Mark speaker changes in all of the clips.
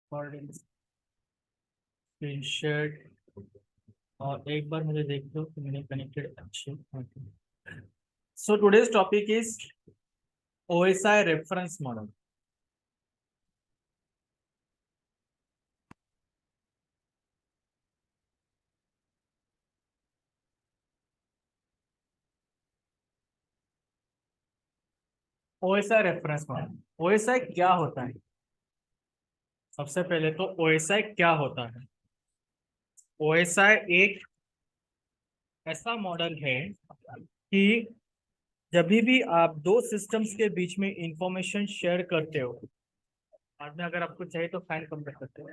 Speaker 1: Recording screen share. और एक बार मुझे देख लो कि मैंने कनेक्टेड अच्छे। So today's topic is OSI reference model. OSI reference model, OSI क्या होता है? सबसे पहले तो ओएसआई क्या होता है? ओएसआई एक ऐसा मॉडल है कि जब भी आप दो सिस्टम्स के बीच में इंफॉर्मेशन शेयर करते हो, बाद में अगर आपको चाहिए तो फाइन कम कर सकते हो।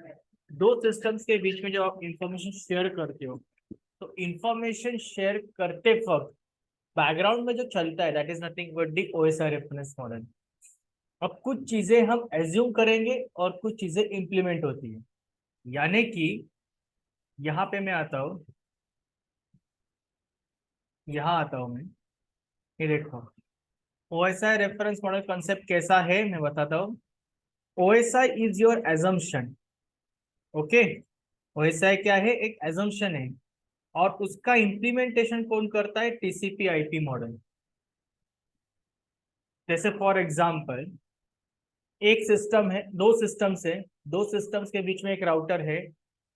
Speaker 1: दो सिस्टम्स के बीच में जब आप इंफॉर्मेशन शेयर करते हो, तो इंफॉर्मेशन शेयर करते वक्त बैकग्राउंड में जो चलता है that is nothing but the OSI reference model. अब कुछ चीजें हम एज्यूम करेंगे और कुछ चीजें इंप्लीमेंट होती है। यानी कि यहाँ पे मैं आता हूँ, यहाँ आता हूँ मैं। ये देखो, ओएसआई रेफरेंस मॉडल कॉन्सेप्ट कैसा है मैं बताता हूँ। OSI is your assumption. Okay, OSI क्या है? एक एजम्पशन है। और उसका इम्प्लीमेंटेशन कौन करता है? TCP IP model. जैसे फॉर एग्जांपल, एक सिस्टम है, दो सिस्टम्स है, दो सिस्टम्स के बीच में एक राउटर है।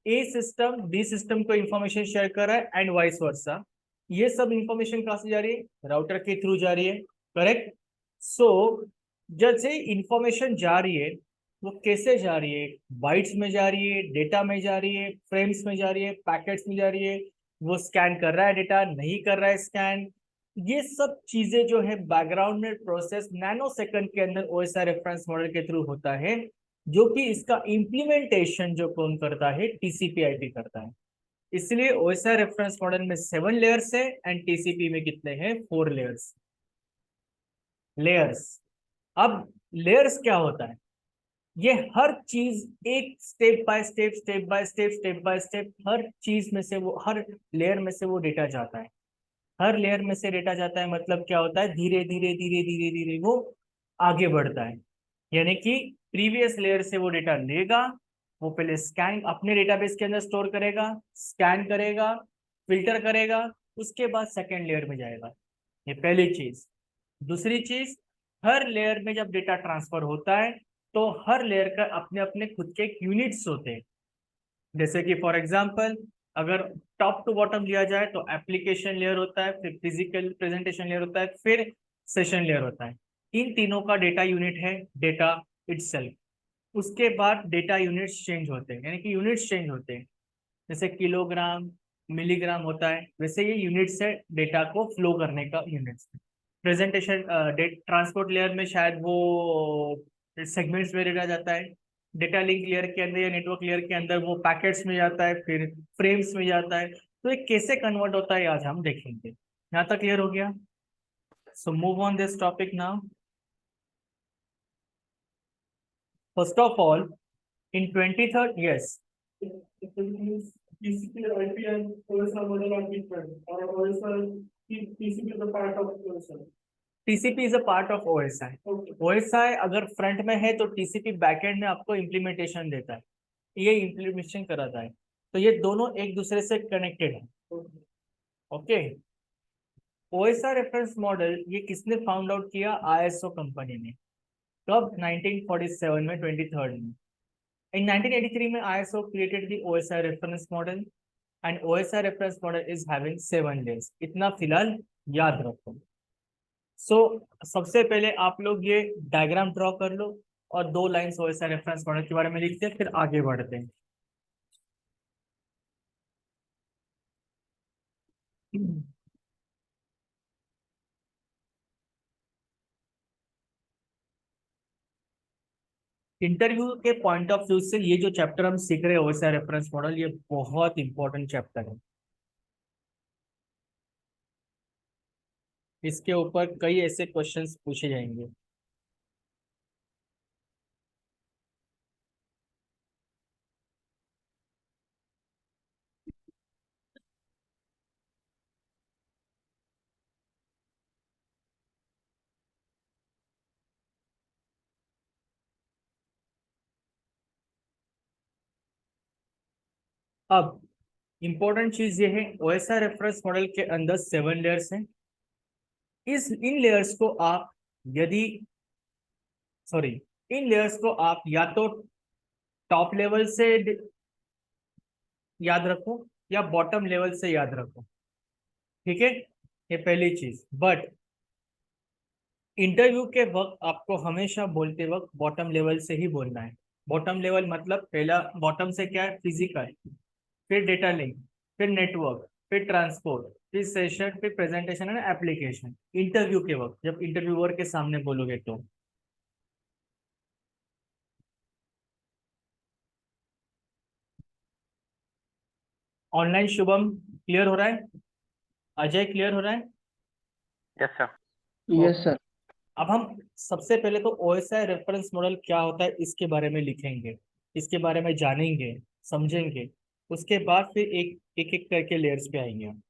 Speaker 1: ए सिस्टम बी सिस्टम को इंफॉर्मेशन शेयर कर रहा है एंड वाइस वर्सा। ये सब इंफॉर्मेशन कहाँ से जा रही है? राउटर के थ्रू जा रही है। करेक्ट। सो जैसे इंफॉर्मेशन जा रही है, वो कैसे जा रही है? बाइट्स में जा रही है, डेटा में जा रही है, फ्रेम्स में जा रही है, पैकेट्स में जा रही है। वो स्कैन कर रहा है डेटा, नहीं कर रहा है स्कैन। ये सब चीजें जो है बैकग्राउंड में प्रोसेस नैनो सेकंड के अंदर ओएसआई रेफरेंस मॉडल के थ्रू होता है। जो कि इसका इम्प्लीमेंटेशन जो कौन करता है? टीसीपी आईपी करता है। इसलिए ओएसआई रेफरेंस मॉडल में 7 लेयर्स है एंड टीसीपी में कितने हैं? 4 लेयर्स। लेयर्स। अब लेयर्स क्या होता है? ये हर चीज एक step by step, step by step, step by step, हर चीज में से वो, हर लेयर में से वो डेटा जाता है। हर लेयर में से डेटा जाता है मतलब क्या होता है? धीरे धीरे धीरे धीरे धीरे वो आगे बढ़ता है। यानी कि प्रीवियस लेयर से वो डेटा लेगा, वो पहले स्कैन अपने डेटाबेस के अंदर स्टोर करेगा, स्कैन करेगा, फिल्टर करेगा, उसके बाद सेकेंड लेयर में जाएगा। ये पहली चीज। दूसरी चीज, हर लेयर में जब डेटा ट्रांसफर होता है, तो हर लेयर का अपने अपने खुद के यूनिट्स होते हैं। जैसे कि फॉर एग्जांपल, अगर टॉप टू बॉटम लिया जाए तो एप्लीकेशन लेयर होता है, फिर फिजिकल प्रेजेंटेशन लेयर होता है, फिर सेशन लेयर होता है। इन तीनों का डेटा यूनिट है डेटा इटसेल्फ। उसके बाद डेटा यूनिट्स चेंज होते हैं, यानी कि यूनिट्स चेंज होते हैं। जैसे किलोग्राम, मिलीग्राम होता है, वैसे ये यूनिट्स है डेटा को फ्लो करने का यूनिट्स। प्रेजेंटेशन ट्रांसपोर्ट लेयर में शायद वो सेगमेंट्स में डेटा जाता है। डेटा लिंक लेयर के अंदर या नेटवर्क लेयर के अंदर वो पैकेट्स में जाता है, फिर फ्रेम्स में जाता है। तो ये कैसे कन्वर्ट होता है आज हम देखेंगे। यहाँ तक क्लियर हो गया? So move on this topic now. First of all, in 23rd, yes. TCP, IP and OSI model are different, or OSI, TCP is a part of OSI. TCP is a part of OSI. OSI अगर front में है तो TCP backend में आपको implementation देता है, ये implementation कराता है। तो ये दोनों एक दूसरे से कनेक्टेड है। ओके। ओएसआई रेफरेंस मॉडल ये किसने फाउंड आउट किया? आईएसओ कंपनी ने। कब? 1947 में, 23rd में। In 1983 में ISO created the OSI reference model and OSI reference model is having 7 layers। इतना फिलहाल याद रखो। सबसे पहले आप लोग ये डायग्राम ड्रॉ कर लो और 2 लाइन्स OSI रेफरेंस मॉडल के बारे में लिखते हैं, फिर आगे बढ़ते हैं। इंटरव्यू के पॉइंट ऑफ व्यू से ये जो चैप्टर हम सीख रहे हैं OSI रेफरेंस मॉडल, ये बहुत इंपॉर्टेंट चैप्टर है। इसके ऊपर कई ऐसे क्वेश्चंस पूछे जाएंगे। अब इंपॉर्टेंट चीज ये है, ओएसआई रेफरेंस मॉडल के अंदर 7 लेयर्स हैं। इन लेयर्स को आप यदि सॉरी इन लेयर्स को आप या तो टॉप लेवल से याद रखो या बॉटम लेवल से याद रखो, ठीक है। ये पहली चीज। बट इंटरव्यू के वक्त आपको हमेशा बोलते वक्त बॉटम लेवल से ही बोलना है। बॉटम लेवल मतलब पहला बॉटम से क्या है, फिजिकल, फिर डेटा लिंक, फिर नेटवर्क, फिर ट्रांसपोर्ट, फिर सेशन, फिर प्रेजेंटेशन एंड एप्लीकेशन। इंटरव्यू के वक्त जब इंटरव्यूअर के सामने बोलोगे तो। ऑनलाइन शुभम क्लियर हो रहा है? अजय क्लियर हो रहा है?
Speaker 2: Yes sir.
Speaker 3: Yes sir.
Speaker 1: अब हम सबसे पहले तो ओएसआई रेफरेंस मॉडल क्या होता है इसके बारे में लिखेंगे, इसके बारे में जानेंगे, समझेंगे। उसके बाद फिर एक एक एक करके लेयर्स पे आएंगे हम।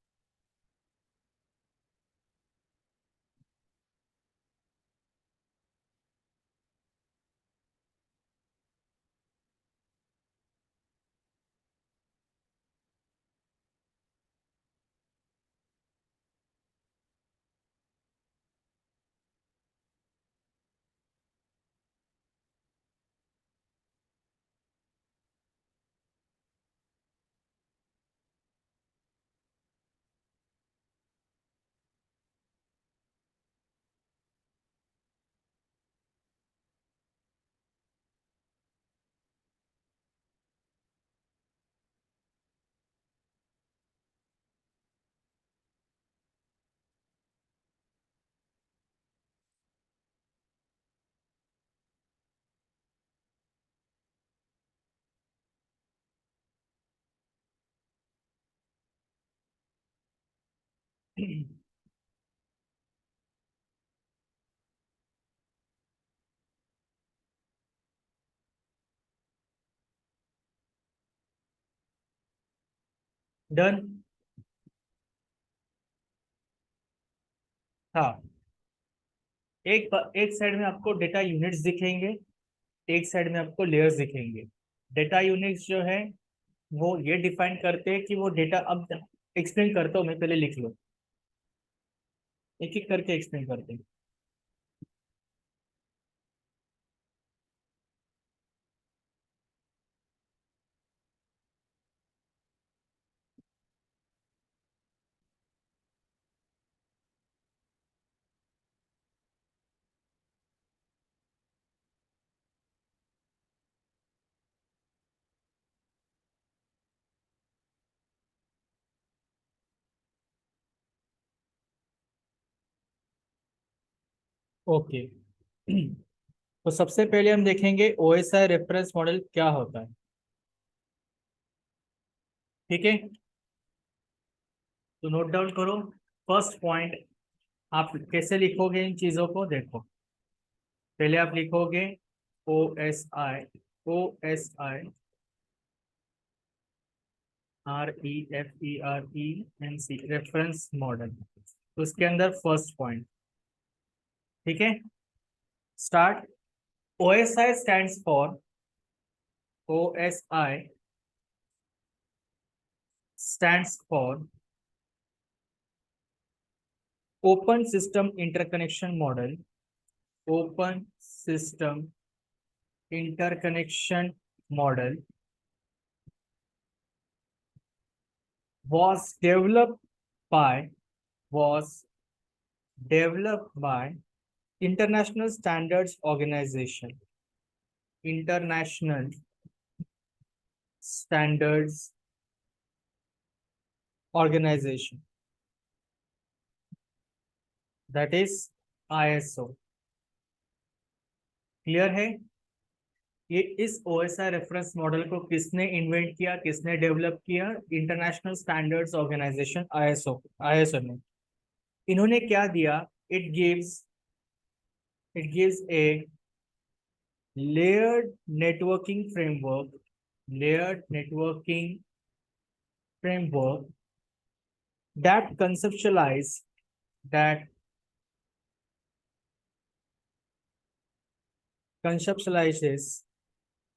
Speaker 1: डन। हाँ, एक साइड में आपको डेटा यूनिट्स दिखेंगे, एक साइड में आपको लेयर्स दिखेंगे। डेटा यूनिट्स जो है वो ये डिफाइन करते हैं कि वो डेटा, अब एक्सप्लेन करता हूँ मैं, पहले लिख लो, एक एक करके एक्सप्लेन करते हैं। ओके। तो सबसे पहले हम देखेंगे ओएसआई रेफरेंस मॉडल क्या होता है, ठीक है। तो नोट डाउन करो। फर्स्ट पॉइंट, आप कैसे लिखोगे इन चीजों को देखो। पहले आप लिखोगे O S I, O S I, R E F E R E N C, reference model. तो उसके अंदर फर्स्ट पॉइंट, ठीक है। Start. OSI stands for, OSI stands for Open System Interconnection Model. Open System Interconnection Model was developed by was developed by International Standards Organization. International Standards Organization, that is ISO. Clear है? ये इस OSI reference model को किसने invent किया, किसने develop किया? International Standards Organization, ISO, ISO ने। इन्होंने क्या दिया? It gives a layered networking framework, layered networking framework that that conceptualizes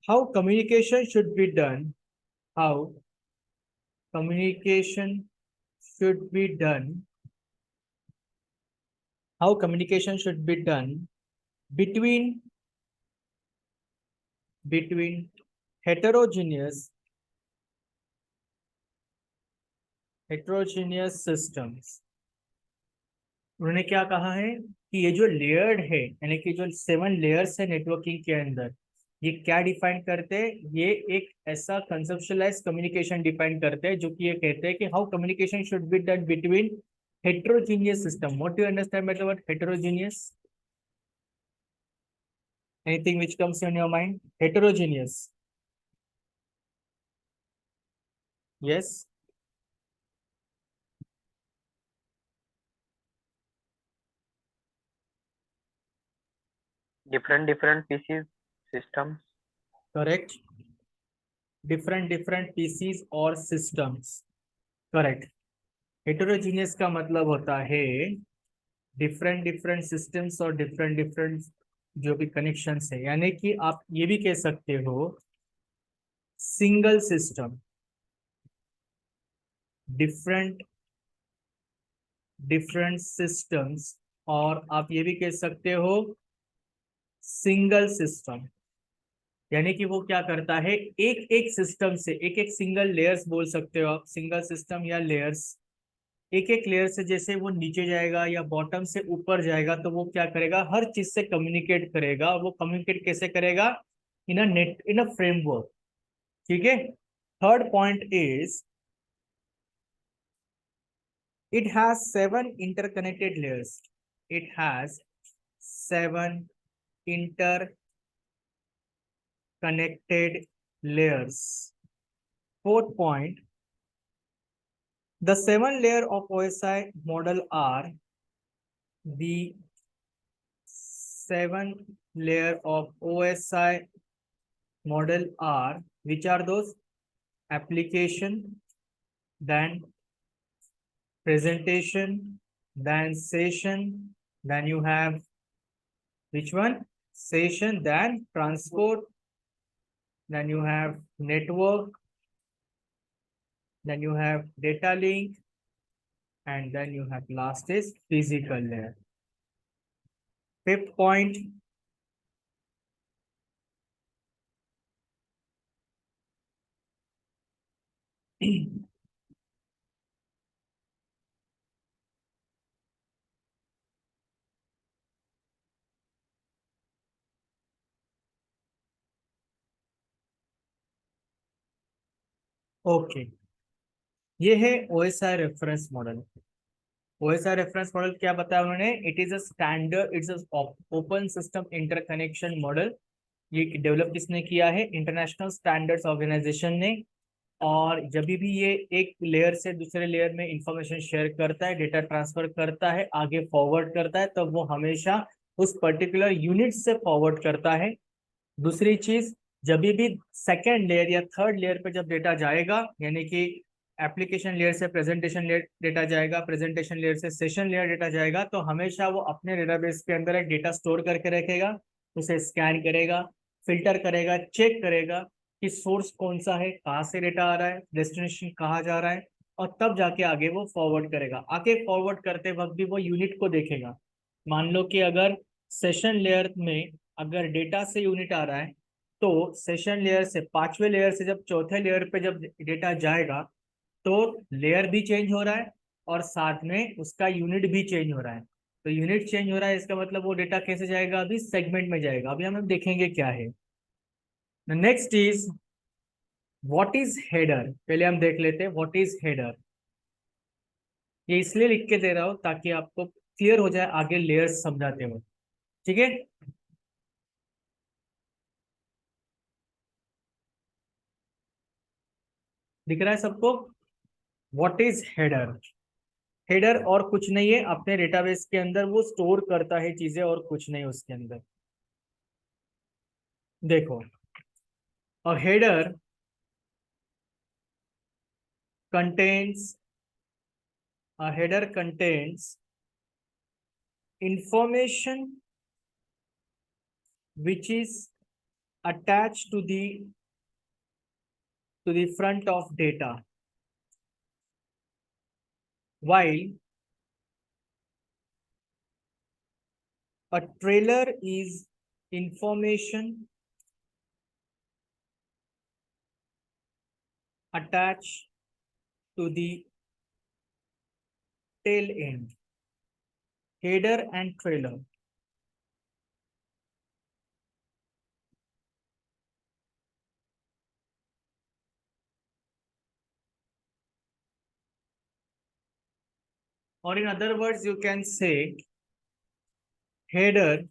Speaker 1: how communication should be done, how communication should be done, how communication should be done between heterogeneous systems. उन्होंने क्या कहा है कि ये जो लेयर्ड है, यानी कि जो 7 लेयर्स है नेटवर्किंग के अंदर, ये क्या डिफाइन करते हैं? ये एक ऐसा कंसेप्शुअलाइज कम्युनिकेशन डिफाइन करते हैं जो कि ये कहते हैं कि how communication should be done between heterogeneous system. What do you understand by the word heterogeneous? Anything which comes in your mind? Heterogeneous. Yes.
Speaker 2: different pieces systems.
Speaker 1: Correct. different pieces और systems. Correct. Heterogeneous का मतलब होता है different systems और different जो भी connections है, यानी कि आप ये भी कह सकते हो सिंगल सिस्टम, different systems, और आप ये भी कह सकते हो सिंगल सिस्टम। यानी कि वो क्या करता है, एक एक सिस्टम से एक सिंगल लेयर्स बोल सकते हो आप, सिंगल सिस्टम या लेयर्स। एक लेयर से जैसे वो नीचे जाएगा या बॉटम से ऊपर जाएगा तो वो क्या करेगा, हर चीज से कम्युनिकेट करेगा। और वो कम्युनिकेट कैसे करेगा? इन अ फ्रेमवर्क। ठीक है। Third point is it has 7 interconnected layers. It has 7 interconnected layers. Fourth point, the 7 layer of OSI model are the 7 layer of OSI model are, which are those? Application, then presentation, then session, then you have which one? Session, then transport, then you have network, then you have data link, and then you have last is physical layer. Fifth point, okay, ये है OSI reference model. OSI reference model क्या बताया उन्होंने? It is a standard, it's a open system interconnection model. ये develop किसने किया है? International Standards organisation ने। और जब भी ये एक लेयर से दूसरे लेयर में इंफॉर्मेशन शेयर करता है, डेटा ट्रांसफर करता है, आगे फॉरवर्ड करता है, तब वो हमेशा उस पर्टिकुलर यूनिट से फॉरवर्ड करता है। दूसरी चीज, जब भी सेकेंड लेयर या थर्ड लेयर पे जब डेटा जाएगा, यानी कि एप्लीकेशन लेयर से प्रेजेंटेशन लेयर डेटा जाएगा, प्रेजेंटेशन लेयर से सेशन लेयर डेटा जाएगा, तो हमेशा वो अपने डेटाबेस के अंदर एक डेटा स्टोर करके रखेगा, उसे स्कैन करेगा, फिल्टर करेगा, चेक करेगा कि सोर्स कौन सा है, कहाँ से डेटा आ रहा है, डेस्टिनेशन कहाँ जा रहा है, और तब जाके आगे वो फॉरवर्ड करेगा। आगे फॉरवर्ड करते वक्त भी वो यूनिट को देखेगा। मान लो कि अगर सेशन लेयर में अगर डेटा से यूनिट आ रहा है, तो सेशन लेयर से 5वें लेयर से जब चौथे लेयर पे जब डेटा जाएगा, तो लेयर भी चेंज हो रहा है और साथ में उसका यूनिट भी चेंज हो रहा है। तो यूनिट चेंज हो रहा है, इसका मतलब वो डेटा कैसे जाएगा? अभी सेगमेंट में जाएगा। अभी हम देखेंगे क्या है। Next is what is header. पहले हम देख लेते हैं व्हाट इज हेडर। ये इसलिए लिख के दे रहा हूं ताकि आपको क्लियर हो जाए आगे लेयर्स समझाते हो। ठीक है। दिख रहा है सबको? What is header? हेडर और कुछ नहीं है, अपने डेटाबेस के अंदर वो स्टोर करता है चीजें, और कुछ नहीं उसके अंदर। देखो, a header contains information which is attached to the front of data, while a trailer is information attached to the tail end, header and trailer. Or in other words, you can say header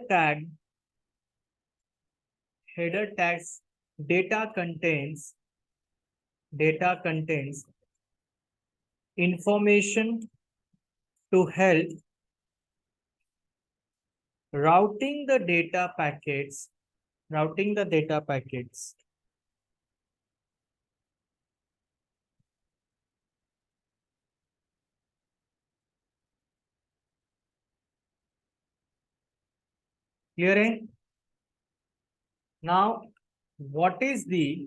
Speaker 1: tag, header tags data contains information to help routing the data packets, Clear? Eh? Now, what is the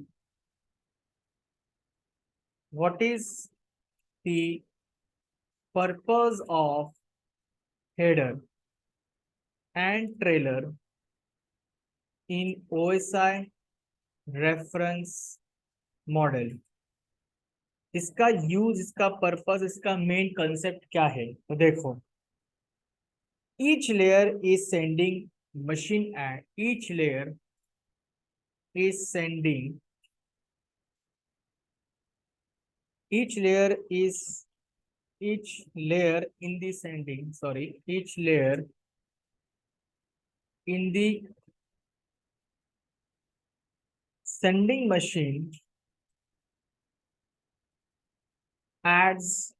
Speaker 1: purpose of header and trailer in OSI reference model? इसका use, इसका purpose, इसका main concept क्या है? तो देखो, each layer is sending machine and each layer is sending each layer in the sending, sorry, each layer in the sending machine adds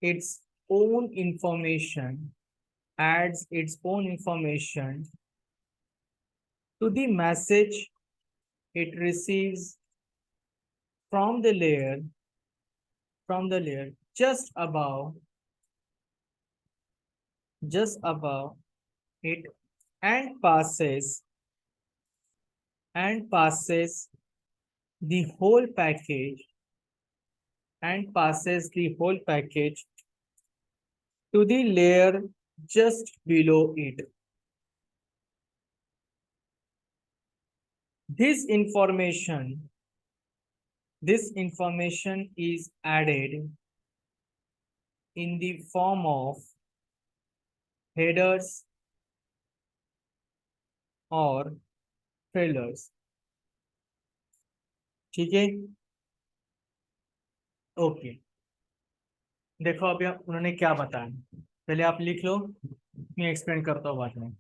Speaker 1: its own information to the message it receives from the layer just above it, and passes the whole package to the layer just below it. This information is added in the form of headers और trailers. ठीक है? Okay, देखो अभी उन्होंने क्या बताया, पहले आप लिख लो, मैं एक्सप्लेन करता हूँ बाद में.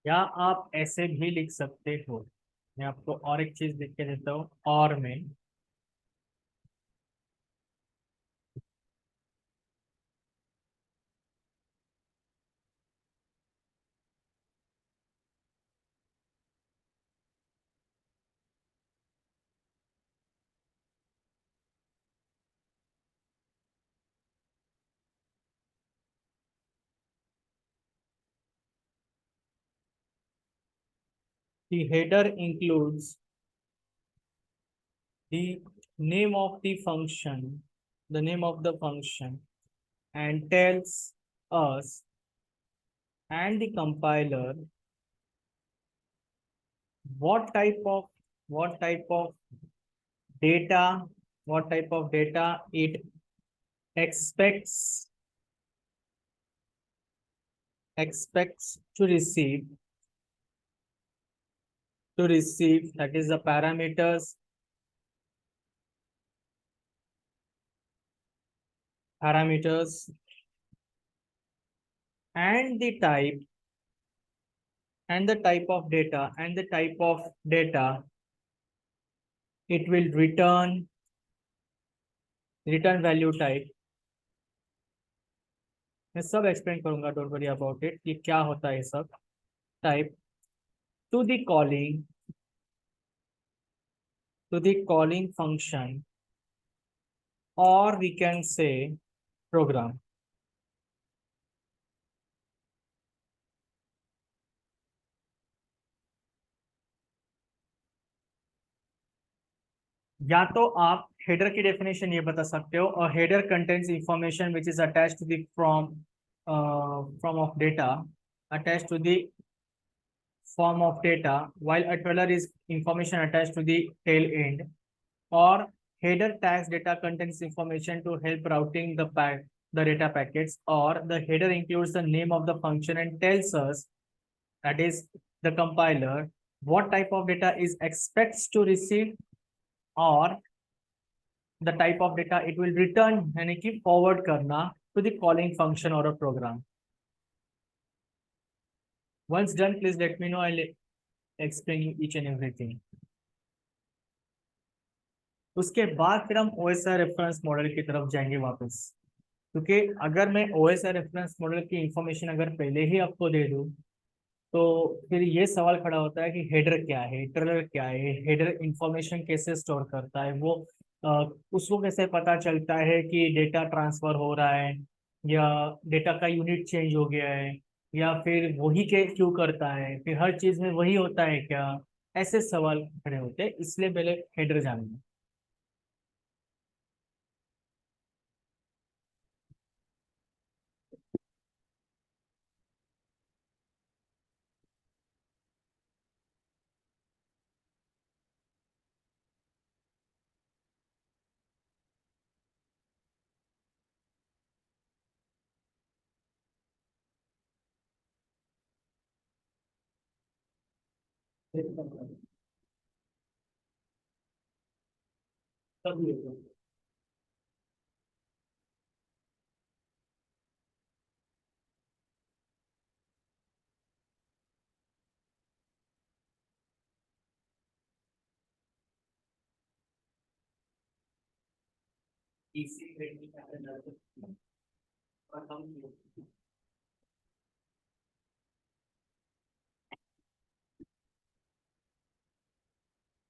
Speaker 1: या आप ऐसे भी लिख सकते हो, मैं आपको और एक चीज लिख के देता हूँ, और में the header includes the name of the function, and tells us and the compiler what type of data it expects to receive, that is the parameters and the type of data it will return value type मैं सब explain करूंगा, don't worry about it, कि क्या होता है ये सब। Type two the calling function, और वी कैन से प्रोग्राम। या तो आप हेडर की डेफिनेशन ये बता सकते हो, और header contains information which is attached to the form of data, attached to the form of data, while a trailer is information attached to the tail end, or header tags data contains information to help routing the data packets, or the header includes the name of the function and tells us, that is the compiler, what type of data is expects to receive, or the type of data it will return, यानी कि forward करना to the calling function or a program. Once done, please let me know. I'll explain you each and everything. उसके बाद फिर हम OSI reference model की तरफ जाएंगे वापस, क्योंकि अगर मैं OSI रेफरेंस मॉडल की इंफॉर्मेशन अगर पहले ही आपको दे दूं, तो फिर ये सवाल खड़ा होता है कि हेडर क्या है, ट्रेलर क्या है, हेडर इंफॉर्मेशन कैसे स्टोर करता है, वो उसको कैसे पता चलता है कि डेटा ट्रांसफर हो रहा है, या डेटा का यूनिट चेंज हो गया है, या फिर वही के क्यों करता है, फिर हर चीज में वही होता है क्या, ऐसे सवाल खड़े होते हैं। इसलिए पहले हेडर जानना।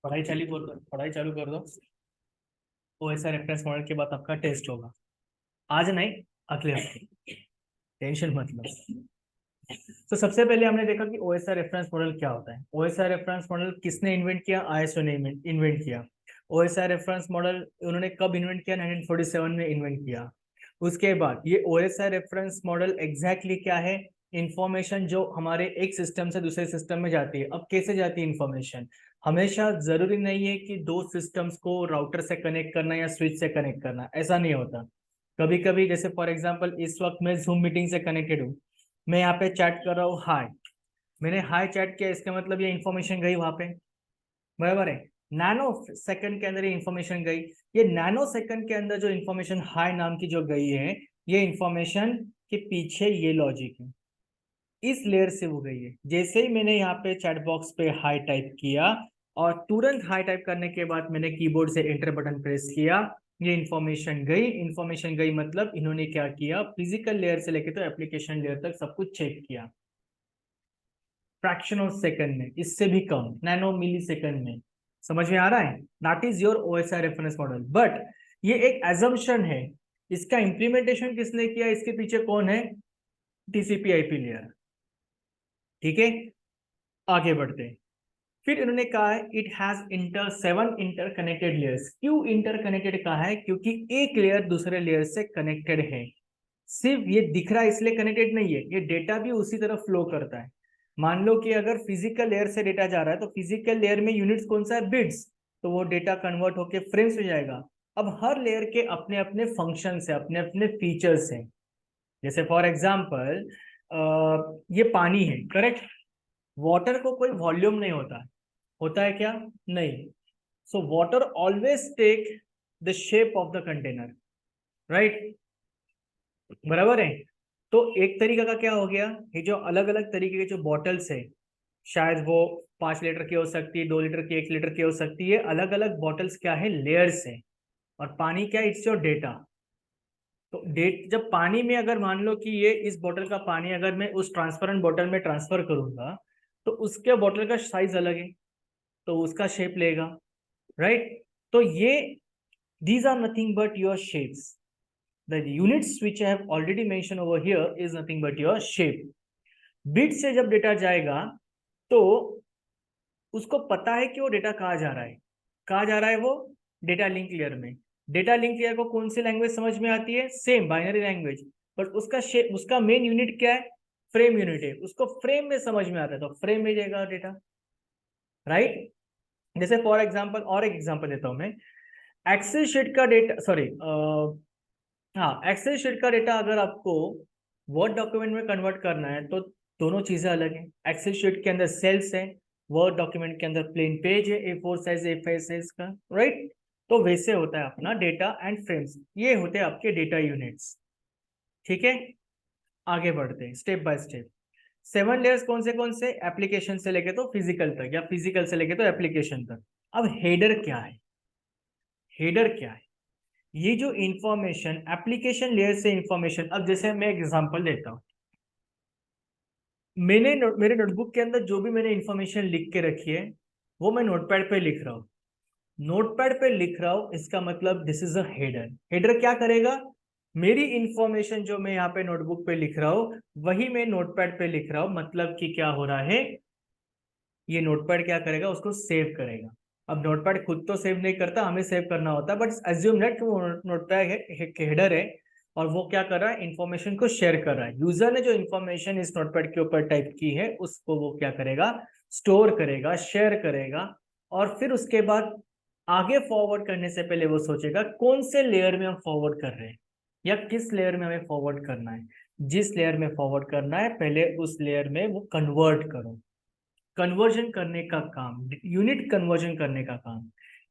Speaker 1: पढ़ाई चालू कर दो। OSI रेफरेंस मॉडल के बाद आपका टेस्ट होगा, आज नहीं, अगले हफ्ते, टेंशन मत लो। तो सबसे पहले हमने देखा कि OSI रेफरेंस मॉडल क्या होता है। OSI रेफरेंस मॉडल किसने इन्वेंट किया? ISO ने इन्वेंट किया। OSI रेफरेंस मॉडल उन्होंने कब इन्वेंट किया? 1947 में इन्वेंट किया। उसके बाद ये OSI रेफरेंस मॉडल एग्जैक्टली क्या है? इंफॉर्मेशन जो हमारे एक सिस्टम से दूसरे सिस्टम में जाती है। अब कैसे जाती है इंफॉर्मेशन? हमेशा जरूरी नहीं है कि दो सिस्टम्स को राउटर से कनेक्ट करना या स्विच से कनेक्ट करना, ऐसा नहीं होता। कभी कभी जैसे फॉर एग्जांपल इस वक्त मैं जूम मीटिंग से कनेक्टेड हूँ, मैं यहाँ पे चैट कर रहा हूँ हाय, मैंने हाय चैट किया, इसका मतलब ये इन्फॉर्मेशन गई वहां पे, बराबर है। नैनो सेकंड के अंदर ये इन्फॉर्मेशन गई। ये नैनो सेकंड के अंदर जो इन्फॉर्मेशन हाय नाम की जो गई है, ये इन्फॉर्मेशन के पीछे ये लॉजिक है, इस लेयर से वो गई है। जैसे ही मैंने यहाँ पे चैट बॉक्स पे हाई टाइप किया, और तुरंत हाई टाइप करने के बाद मैंने कीबोर्ड से एंटर बटन प्रेस किया, ये इन्फॉर्मेशन गई। इन्फॉर्मेशन गई मतलब इन्होंने क्या किया, फिजिकल लेयर से लेकर तो एप्लीकेशन लेयर तक सब कुछ चेक किया, फ्रैक्शन ऑफ सेकंड में, इससे भी कम, नैनो मिली सेकंड में। समझ में आ रहा है? That is your OSI reference model. But ये एक एजम्पशन है, इसका इंप्लीमेंटेशन किसने किया, इसके पीछे कौन है? TCP IP layer. ठीक है, आगे बढ़ते हैं। फिर इन्होंने कहा है it has seven interconnected layers. क्यों इंटरकनेक्टेड कहा है? क्योंकि एक लेयर दूसरे लेयर से कनेक्टेड है। सिर्फ ये दिख रहा है इसलिए कनेक्टेड नहीं है, ये डेटा भी उसी तरफ फ्लो करता है। मान लो कि अगर फिजिकल लेयर से डेटा जा रहा है, तो फिजिकल लेयर में यूनिट्स कौन सा है? बिट्स। तो वो डेटा कन्वर्ट होके फ्रेम्स हो जाएगा। अब हर लेयर के अपने अपने फंक्शन है, अपने अपने फीचर्स हैं। जैसे फॉर एग्जाम्पल ये पानी है, करेक्ट? वाटर को कोई वॉल्यूम नहीं होता, होता है क्या? नहीं। So water always take the shape of the container, right? बराबर है। तो एक तरीका का क्या हो गया, ये जो अलग अलग तरीके के जो बॉटल्स है, शायद वो 5 लीटर की हो सकती है, 2 लीटर की, 1 लीटर की हो सकती है, अलग अलग बॉटल्स क्या है? लेयर्स है। और पानी क्या है? It's your data. तो डेट जब पानी में अगर मान लो कि ये इस बोतल का पानी अगर मैं उस ट्रांसपेरेंट बोतल में ट्रांसफर करूंगा तो उसके बोतल का साइज अलग है, तो उसका शेप लेगा, राइट। तो ये these are nothing but your shapes. The units which I have already mentioned over here is nothing but your shape. Bit से जब डेटा जाएगा तो उसको पता है कि वो डेटा कहाँ जा रहा है, कहाँ जा रहा है वो डेटा लिंक लेयर में। डेटा लिंक लेयर को कौन सी लैंग्वेज समझ में आती है, सेम बाइनरी लैंग्वेज, बट उसका शेप, उसका मेन यूनिट क्या है, फ्रेम यूनिट है, उसको फ्रेम में समझ में आता है तो फ्रेम में जाएगा डेटा, राइट। जैसे फॉर एग्जाम्पल और एक एग्जाम्पल देता हूं मैं, एक्सेल शीट का डेटा, सॉरी, हाँ, एक्सेल शीट का डेटा अगर आपको वर्ड डॉक्यूमेंट में कन्वर्ट करना है तो दोनों चीजें अलग हैं। एक्सेल शीट के अंदर सेल्स है, वर्ड डॉक्यूमेंट के अंदर प्लेन पेज है, A4 साइज A5 साइज का, राइट। तो वैसे होता है अपना डेटा एंड फ्रेम्स, ये होते हैं आपके डेटा यूनिट्स। ठीक है, आगे बढ़ते हैं स्टेप बाय स्टेप। 7 लेयर्स कौन से एप्लीकेशन से लेके तो फिजिकल तक, या फिजिकल से लेके तो एप्लीकेशन तक। अब हेडर क्या है, हेडर क्या है, ये जो इंफॉर्मेशन एप्लीकेशन लेयर से इंफॉर्मेशन, अब जैसे मैं एक एग्जांपल देता हूँ, मेरे नोटबुक के अंदर जो भी मैंने इंफॉर्मेशन लिख के रखी है वो मैं नोटपैड पे लिख रहा हूँ, नोटपैड पे लिख रहा हूँ, इसका मतलब this is a header. Header क्या करेगा, मेरी इंफॉर्मेशन जो मैं यहाँ पे नोटबुक पे लिख रहा हूँ वही मैं नोटपैड पे लिख रहा हूँ, मतलब कि क्या हो रहा है, ये नोटपैड क्या करेगा, उसको सेव करेगा। अब नोटपैड खुद तो सेव नहीं करता, हमें सेव करना होता है, बट एज्यूम दैट वो नोटपैड हेडर है और वो क्या कर रहा है, इंफॉर्मेशन को शेयर कर रहा है। यूजर ने जो इंफॉर्मेशन इस नोटपैड के ऊपर टाइप की है उसको वो क्या करेगा, स्टोर करेगा, शेयर करेगा, और फिर उसके बाद आगे फॉरवर्ड करने से पहले वो सोचेगा कौन से लेयर में हम फॉरवर्ड कर रहे हैं या किस लेयर में हमें फॉरवर्ड करना है। जिस लेयर में फॉरवर्ड करना है पहले उस लेयर में वो कन्वर्ट करो, कन्वर्जन करने का काम, यूनिट कन्वर्जन करने का काम।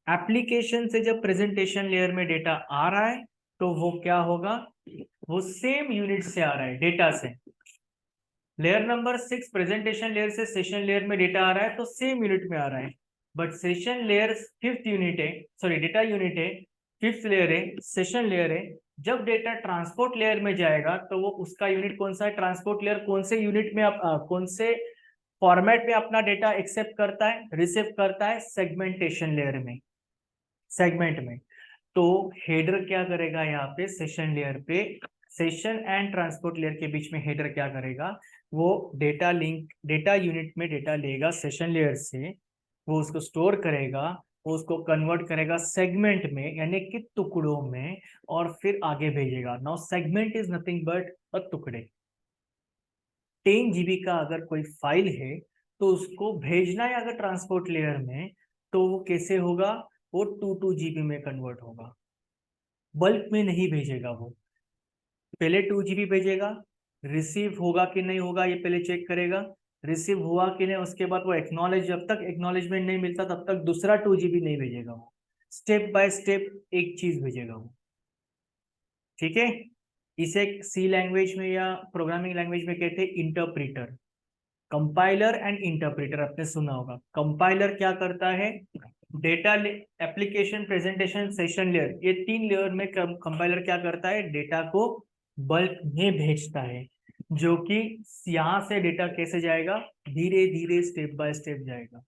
Speaker 1: एप्लीकेशन से जब प्रेजेंटेशन लेयर में डेटा आ रहा है तो वो क्या होगा, वो सेम यूनिट से आ रहा है, डेटा से। लेयर नंबर 6 प्रेजेंटेशन लेयर से सेशन लेयर में डेटा आ रहा है तो सेम यूनिट में आ रहा है, but session layer fifth unit है, सॉरी डेटा यूनिट है, फिफ्थ लेयर है, सेशन लेयर है। जब डेटा ट्रांसपोर्ट लेयर में जाएगा तो वो उसका यूनिट कौन सा है, ट्रांसपोर्ट लेयर कौन से यूनिट में कौन से फॉर्मेट में अपना डेटा एक्सेप्ट करता है, रिसीव करता है, सेगमेंटेशन लेयर में, सेगमेंट में। तो हेडर क्या करेगा यहाँ पे सेशन लेयर पे, सेशन एंड ट्रांसपोर्ट लेयर के बीच में हेडर क्या करेगा, वो डेटा लिंक, डेटा यूनिट में डेटा लेगा सेशन लेयर से, वो उसको स्टोर करेगा, वो उसको कन्वर्ट करेगा सेगमेंट में यानी कि टुकड़ों में, और फिर आगे भेजेगा। Now segment is nothing but a टुकड़े। 10 GB का अगर कोई फाइल है तो उसको भेजना है अगर ट्रांसपोर्ट लेयर में तो वो कैसे होगा, वो 2 GB में कन्वर्ट होगा, बल्क में नहीं भेजेगा वो। पहले 2 GB भेजेगा, रिसीव होगा कि नहीं होगा ये पहले चेक करेगा, रिसीव हुआ कि नहीं उसके बाद वो एक्नॉलेज, जब तक एक्नॉलेजमेंट नहीं मिलता तब तक दूसरा 2 GB नहीं भेजेगा वो, स्टेप बाय स्टेप एक चीज भेजेगा वो। ठीक है, इसे सी लैंग्वेज में या प्रोग्रामिंग लैंग्वेज में कहते हैं इंटरप्रीटर। कंपाइलर एंड इंटरप्रेटर आपने सुना होगा। कंपाइलर क्या करता है, data application presentation session layer, ये 3 लेयर में कंपाइलर क्या करता है, डेटा को बल्क में भेजता है, जो कि यहां से डेटा कैसे जाएगा, धीरे धीरे स्टेप बाय स्टेप जाएगा।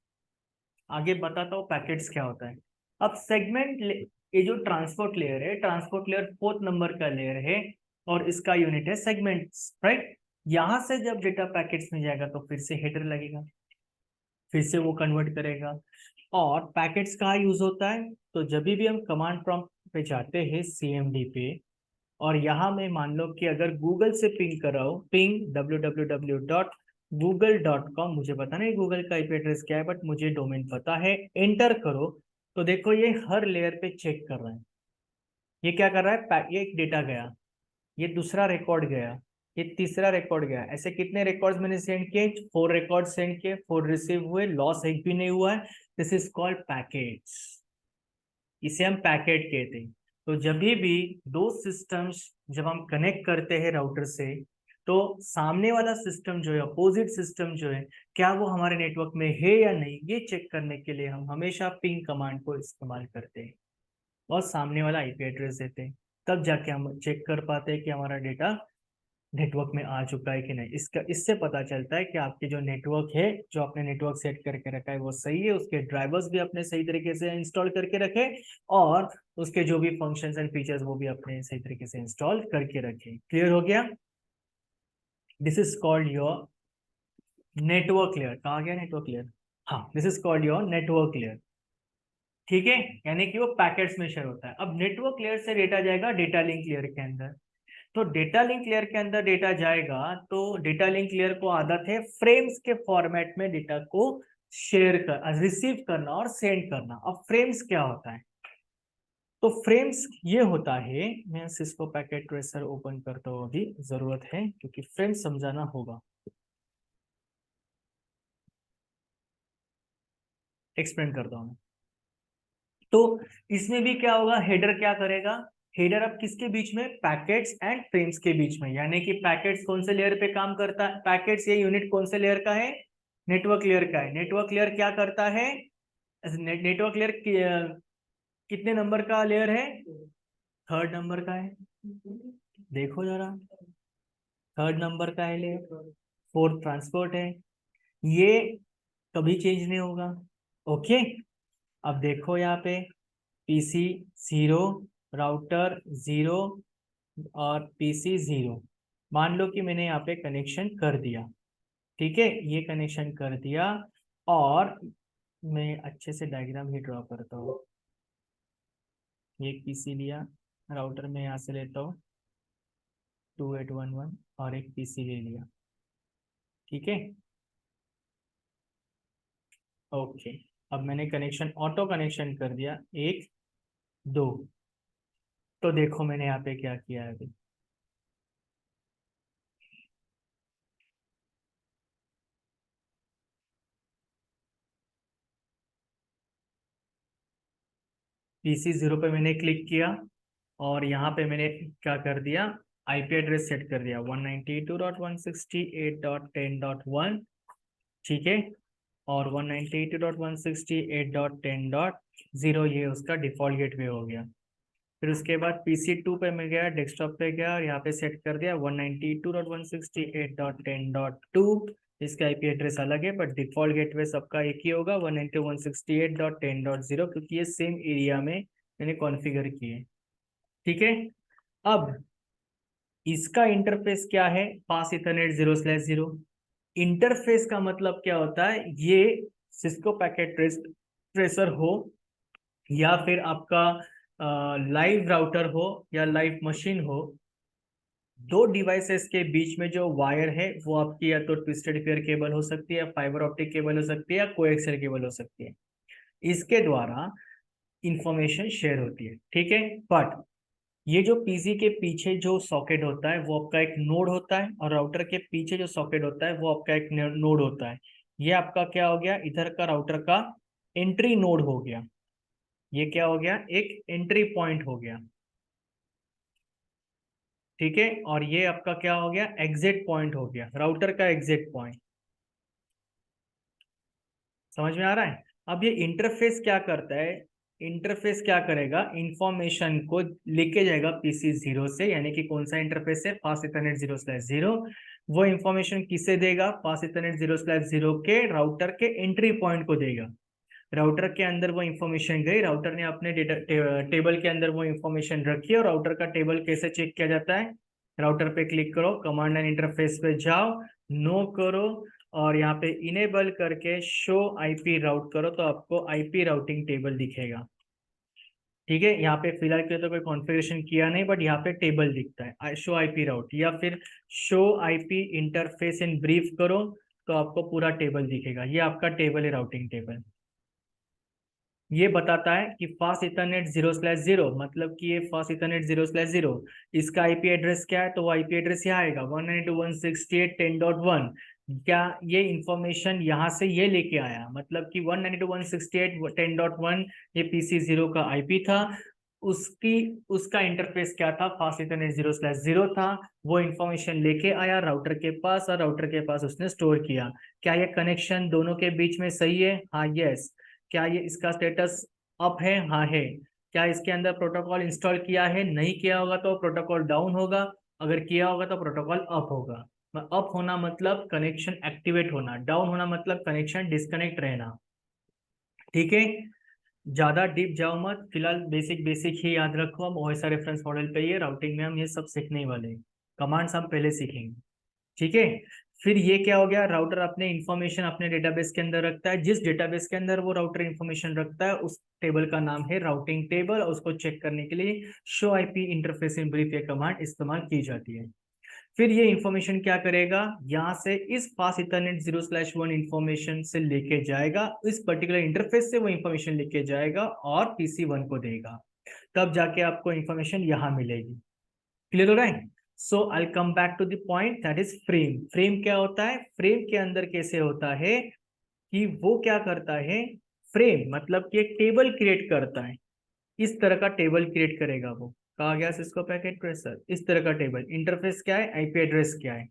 Speaker 1: आगे बताता हूँ पैकेट्स क्या होता है। अब सेगमेंट, ये जो ट्रांसपोर्ट लेयर है, ट्रांसपोर्ट लेयर 4th नंबर का लेयर है और इसका यूनिट है सेगमेंट्स, राइट। यहां से जब डेटा पैकेट्स में जाएगा तो फिर से हेडर लगेगा, फिर से वो कन्वर्ट करेगा। और पैकेट्स कहाँ यूज होता है, तो जब भी हम कमांड प्रॉम्प्ट पे जाते हैं CMD पे, और यहाँ मैं मान लो कि अगर गूगल से पिंग कर रहा हूँ, पिंग www.google.com, मुझे पता नहीं गूगल का IP एड्रेस क्या है बट मुझे डोमेन पता है, एंटर करो तो देखो ये हर लेयर पे चेक कर रहा है। ये क्या कर रहा है, ये एक डेटा गया, ये दूसरा रिकॉर्ड गया, ये तीसरा रिकॉर्ड गया, ऐसे कितने रिकॉर्ड्स मैंने सेंड किए, 4 रिकॉर्ड सेंड किए, 4 रिसीव हुए, लॉस एक भी नहीं हुआ है। दिस इज कॉल्ड पैकेट्स, इसे हम पैकेट कहते हैं। तो जब भी दो सिस्टम्स जब हम कनेक्ट करते हैं राउटर से, तो सामने वाला सिस्टम जो है, अपोजिट सिस्टम जो है, क्या वो हमारे नेटवर्क में है या नहीं, ये चेक करने के लिए हम हमेशा पिंग कमांड को इस्तेमाल करते हैं और सामने वाला IP एड्रेस देते हैं। तब जाके हम चेक कर पाते हैं कि हमारा डेटा नेटवर्क में आ चुका है कि नहीं। इससे पता चलता है कि आपके जो नेटवर्क है, जो आपने नेटवर्क सेट करके रखा है वो सही है, उसके ड्राइवर्स भी अपने सही तरीके से इंस्टॉल करके रखे, और उसके जो भी फंक्शंस एंड फीचर्स वो भी अपने सही तरीके से इंस्टॉल करके रखे। क्लियर हो गया? This is called your network layer. कहा गया नेटवर्क लेयर? हाँ, this is called your network layer. ठीक है, यानी कि वो पैकेट्स में शेयर होता है। अब नेटवर्क लेयर से डेटा जाएगा डेटा लिंक लेयर के अंदर। तो डेटा लिंक लेयर के अंदर डेटा जाएगा तो डेटा लिंक लेयर को आदत है फ्रेम्स के फॉर्मेट में डेटा को शेयर कर, रिसीव करना और सेंड करना। अब फ्रेम्स क्या होता है? तो फ्रेम्स ये होता है, मैं सिस्को पैकेट ट्रेसर ओपन करता हूँ, अभी जरूरत है क्योंकि फ्रेम्स समझाना होगा। एक्सप्लेन करता हूँ। तो इसमें भी क्या होगा, हेडर क्या करेगा? हेडर अब किसके बीच में? पैकेट्स एंड फ्रेम्स के बीच में। यानी कि पैकेट्स कौन से लेयर पे काम करता है? पैकेट्स ये यूनिट कौन से लेयर का है? नेटवर्क लेयर का है। नेटवर्क लेयर क्या करता है? नेटवर्क लेयर कितने नंबर का लेयर है? थर्ड नंबर का है। देखो जरा, थर्ड नंबर का है लेयर। फोर्थ ट्रांसपोर्ट है। ये कभी चेंज नहीं होगा। ओके, अब देखो यहाँ पे पीसी 0, राउटर 0 और पीसी 0। मान लो कि मैंने यहाँ पे कनेक्शन कर दिया। ठीक है, ये कनेक्शन कर दिया, और मैं अच्छे से डायग्राम ही ड्रॉ करता हूँ। ये पीसी लिया, राउटर में यहाँ से लेता हूँ 2811, और एक पीसी ले लिया। ठीक है, ओके। अब मैंने कनेक्शन ऑटो कनेक्शन कर दिया 1 2। तो देखो मैंने यहाँ पे क्या किया है अभी। पीसी 0 पे मैंने क्लिक किया, और यहाँ पे मैंने क्या कर दिया, आईपी एड्रेस सेट कर दिया 192.168.10.1। ठीक है, और 192.168.10.0 ये उसका डिफॉल्ट गेटवे हो गया। फिर उसके बाद पीसी 2 पे मैं गया, डेस्कटॉप पे गया, और यहाँ पे सेट कर दिया 192.168.10.2। इसका आईपी एड्रेस अलग है, बट डिफॉल्ट गेटवे सबका एक ही होगा 192.168.10.0, क्योंकि ये सेम एरिया में मैंने कॉन्फ़िगर किए। ठीक है, अब इसका इंटरफेस क्या है? पास इथरनेट 0/0। इंटरफेस का मतलब क्या होता है? ये सिस्को पैकेट ट्रेसर हो, या फिर आपका लाइव राउटर हो, या लाइव मशीन हो, दो डिवाइसेस के बीच में जो वायर है वो आपकी या तो ट्विस्टेड पेयर केबल हो सकती है, या फाइबर ऑप्टिक केबल हो सकती है, या कोएक्सियल केबल हो सकती है। इसके द्वारा इंफॉर्मेशन शेयर होती है। ठीक है, बट ये जो पीसी के पीछे जो सॉकेट होता है वो आपका एक नोड होता है, और राउटर के पीछे जो सॉकेट होता है वो आपका एक नोड होता है। ये आपका क्या हो गया? इधर का राउटर का एंट्री नोड हो गया। ये क्या हो गया? एक एंट्री पॉइंट हो गया। ठीक है, और ये आपका क्या हो गया? एग्जिट पॉइंट हो गया, राउटर का एग्जिट पॉइंट। समझ में आ रहा है? अब ये इंटरफेस क्या करता है? इंटरफेस क्या करेगा? इंफॉर्मेशन को लेके जाएगा पीसी 0 से, यानी कि कौन सा इंटरफेस है? Fast Ethernet 0/0। वो इंफॉर्मेशन किसे देगा? फास्ट इथरनेट 0/0 के राउटर के एंट्री पॉइंट को देगा। राउटर के अंदर वो इंफॉर्मेशन गई, राउटर ने अपने डेटा टेबल के अंदर वो इंफॉर्मेशन रखी, और राउटर का टेबल कैसे चेक किया जाता है? राउटर पे क्लिक करो, कमांड एंड इंटरफेस पे जाओ, नो करो, और यहाँ पे इनेबल करके शो आईपी राउट करो, तो आपको आईपी राउटिंग टेबल दिखेगा। ठीक है, यहाँ पे फिलहाल के तो कोई कॉन्फ़िगरेशन किया नहीं, बट यहाँ पे टेबल दिखता है शो आईपी राउट, या फिर show IP interface in brief करो तो आपको पूरा टेबल दिखेगा। ये आपका टेबल है, राउटिंग टेबल। ये बताता है कि फास्ट इथरनेट 0/0, मतलब कि ये फास्ट इथरनेट 0/0। इसका आईपी एड्रेस क्या है? तो वो आईपी एड्रेस यहाँ आएगा 192.168.10.1। क्या ये इंफॉर्मेशन यहाँ से ये लेके आया? मतलब कि 192.168.10.1 ये पीसी 0 का आईपी था। उसका इंटरफेस क्या था? फास्ट इथरनेट 0/0 था। वो इंफॉर्मेशन लेके आया राउटर के पास, और राउटर के पास उसने स्टोर किया। क्या ये कनेक्शन दोनों के बीच में सही है? हाँ, यस। क्या ये इसका स्टेटस अप है? हाँ है। क्या इसके अंदर प्रोटोकॉल इंस्टॉल किया है? नहीं किया होगा तो प्रोटोकॉल डाउन होगा, अगर किया होगा तो प्रोटोकॉल अप होगा। अप होना मतलब कनेक्शन एक्टिवेट होना, डाउन होना मतलब कनेक्शन डिस्कनेक्ट रहना। ठीक है, ज्यादा डीप जाओ मत, फिलहाल बेसिक बेसिक ही याद रखो। हम ओएसआर रेफरेंस मॉडल पे ये राउटिंग में हम ये सब सीखने ही वाले हैं, कमांड्स हम पहले सीखेंगे। ठीक है, फिर ये क्या हो गया, राउटर अपने इंफॉर्मेशन अपने डेटाबेस के अंदर रखता है, जिस डेटाबेस के अंदर वो राउटर इंफॉर्मेशन रखता है उस टेबल का नाम है राउटिंग टेबल, और उसको चेक करने के लिए show IP interface in brief ये कमांड इस्तेमाल की जाती है। फिर ये इंफॉर्मेशन क्या करेगा, यहाँ से इस पास इथरनेट 0/1 इंफॉर्मेशन से लेके जाएगा, इस पर्टिकुलर इंटरफेस से वो इंफॉर्मेशन लेके जाएगा और PC1 को देगा, तब जाके आपको इंफॉर्मेशन यहाँ मिलेगी। क्लियर हो रहा है? So I come back to the point, that is frame. Frame क्या होता है? फ्रेम के अंदर कैसे होता है कि वो क्या करता है, फ्रेम मतलब कि एक टेबल क्रिएट करता है, इस तरह का टेबल क्रिएट करेगा वो। कहा गया सिस्को पैकेट ट्रेसर, इस तरह का टेबल। इंटरफेस क्या है, आईपी एड्रेस क्या है,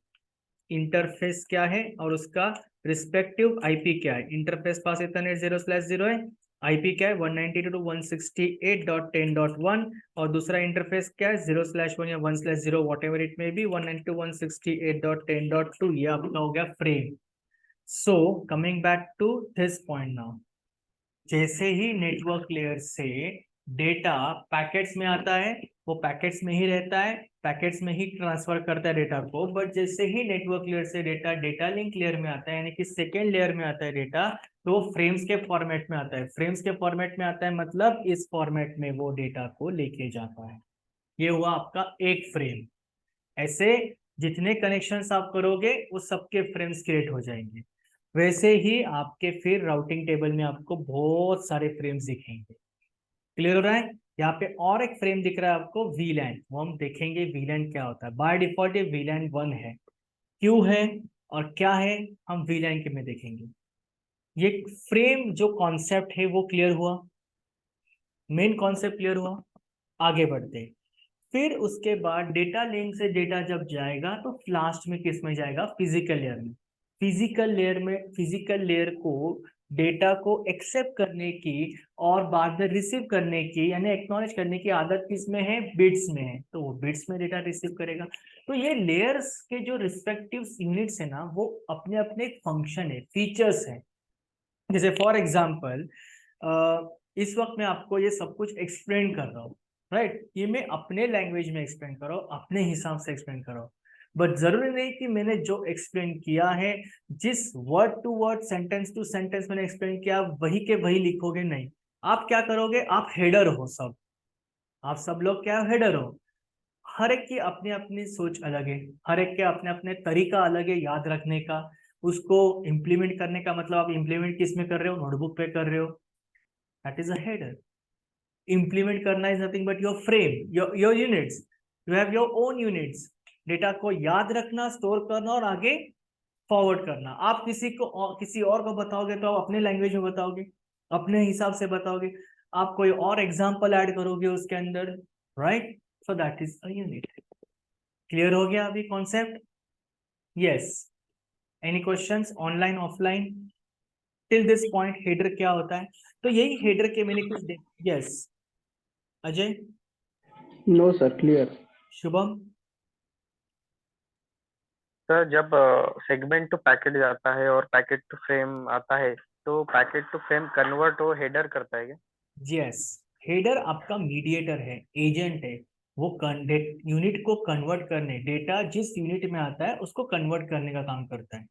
Speaker 1: इंटरफेस क्या है और उसका रिस्पेक्टिव आईपी क्या है। इंटरफेस पास इथरनेट 0/0 है, आईपी क्या है 192.168.10.1, और दूसरा इंटरफेस क्या है 0/1 या 1/0 whatever it may be 192.168.10.2। ये आपका हो गया frame. So coming back to this point now, जैसे ही नेटवर्क लेयर से डेटा पैकेट्स में आता है, वो पैकेट्स में ही रहता है, पैकेट्स में ही ट्रांसफर करता है डेटा को। बट जैसे ही नेटवर्क लेयर से डेटा डेटा लिंक लेयर में आता है, यानी कि सेकेंड लेयर में आता है डेटा, तो वो फ्रेम्स के फॉर्मेट में आता है। फ्रेम्स के फॉर्मेट में आता है मतलब इस फॉर्मेट में वो डेटा को लेके जाता है। ये हुआ आपका एक फ्रेम। ऐसे जितने कनेक्शंस आप करोगे वो सबके फ्रेम्स क्रिएट हो जाएंगे। वैसे ही आपके फिर राउटिंग टेबल में आपको बहुत सारे फ्रेम्स दिखेंगे। क्लियर हो रहा है? यहाँ पे और एक फ्रेम दिख रहा है आपको, VLAN। वो हम देखेंगे VLAN क्या होता है। बाय डिफॉल्ट ये VLAN 1 है, क्यों है और क्या है हम VLAN के में देखेंगे। ये फ्रेम जो कॉन्सेप्ट है वो क्लियर हुआ, मेन कॉन्सेप्ट क्लियर हुआ। आगे बढ़ते हैं। फिर उसके बाद डेटा लिंक से डेटा जब जाएगा तो लास्ट में किस में जाएगा, फिजिकल लेयर में। फिजिकल लेयर में, फिजिकल लेयर को डेटा को एक्सेप्ट करने की और बाद में रिसीव करने की यानी एक्नॉलेज करने की आदत किस में है, बिट्स में है, तो वो बिट्स में डेटा रिसीव करेगा। तो ये लेयर्स के जो रिस्पेक्टिव यूनिट्स है ना, वो अपने अपने फंक्शन है, फीचर्स है। जैसे फॉर एग्जाम्पल इस वक्त मैं आपको ये सब कुछ एक्सप्लेन कर रहा हूँ, राइट? ये मैं अपने लैंग्वेज में एक्सप्लेन कर रहा हूँ, अपने हिसाब से एक्सप्लेन कर रहा हूँ। बट जरूरी नहीं कि मैंने जो एक्सप्लेन किया है, जिस word to word sentence to sentence मैंने एक्सप्लेन किया वही के वही लिखोगे, नहीं। आप क्या करोगे, आप हेडर हो सब, आप सब लोग क्या हेडर हो। हर एक की अपनी अपनी सोच अलग है, हर एक के अपने अपने तरीका अलग है याद रखने का, उसको इम्प्लीमेंट करने का। मतलब आप इम्प्लीमेंट किस में कर रहे हो, नोटबुक पे कर रहे हो, that is a header. Implement करना is nothing but your frame, your units. You have your own units. Data को याद रखना, स्टोर करना और आगे फॉरवर्ड करना। आप किसी और को बताओगे तो आप अपने लैंग्वेज में बताओगे, अपने हिसाब से बताओगे, आप कोई और एग्जांपल ऐड करोगे उसके अंदर, right? So that is a unit. Clear हो गया अभी concept? Yes. Any questions online offline till this point? Header क्या होता है, तो यही हेडर के मैंने कुछ yes Ajay,
Speaker 3: no sir, clear.
Speaker 1: Shubham.
Speaker 2: Sir जब सेगमेंट टू पैकेट जाता है और पैकेट टू फ्रेम आता है, तो पैकेट टू फ्रेम कन्वर्ट हो हेडर करता है क्या?
Speaker 1: यस, हेडर आपका मीडिएटर है, एजेंट है। वो यूनिट को कन्वर्ट करने, डेटा जिस यूनिट में आता है उसको कन्वर्ट करने का काम करता है।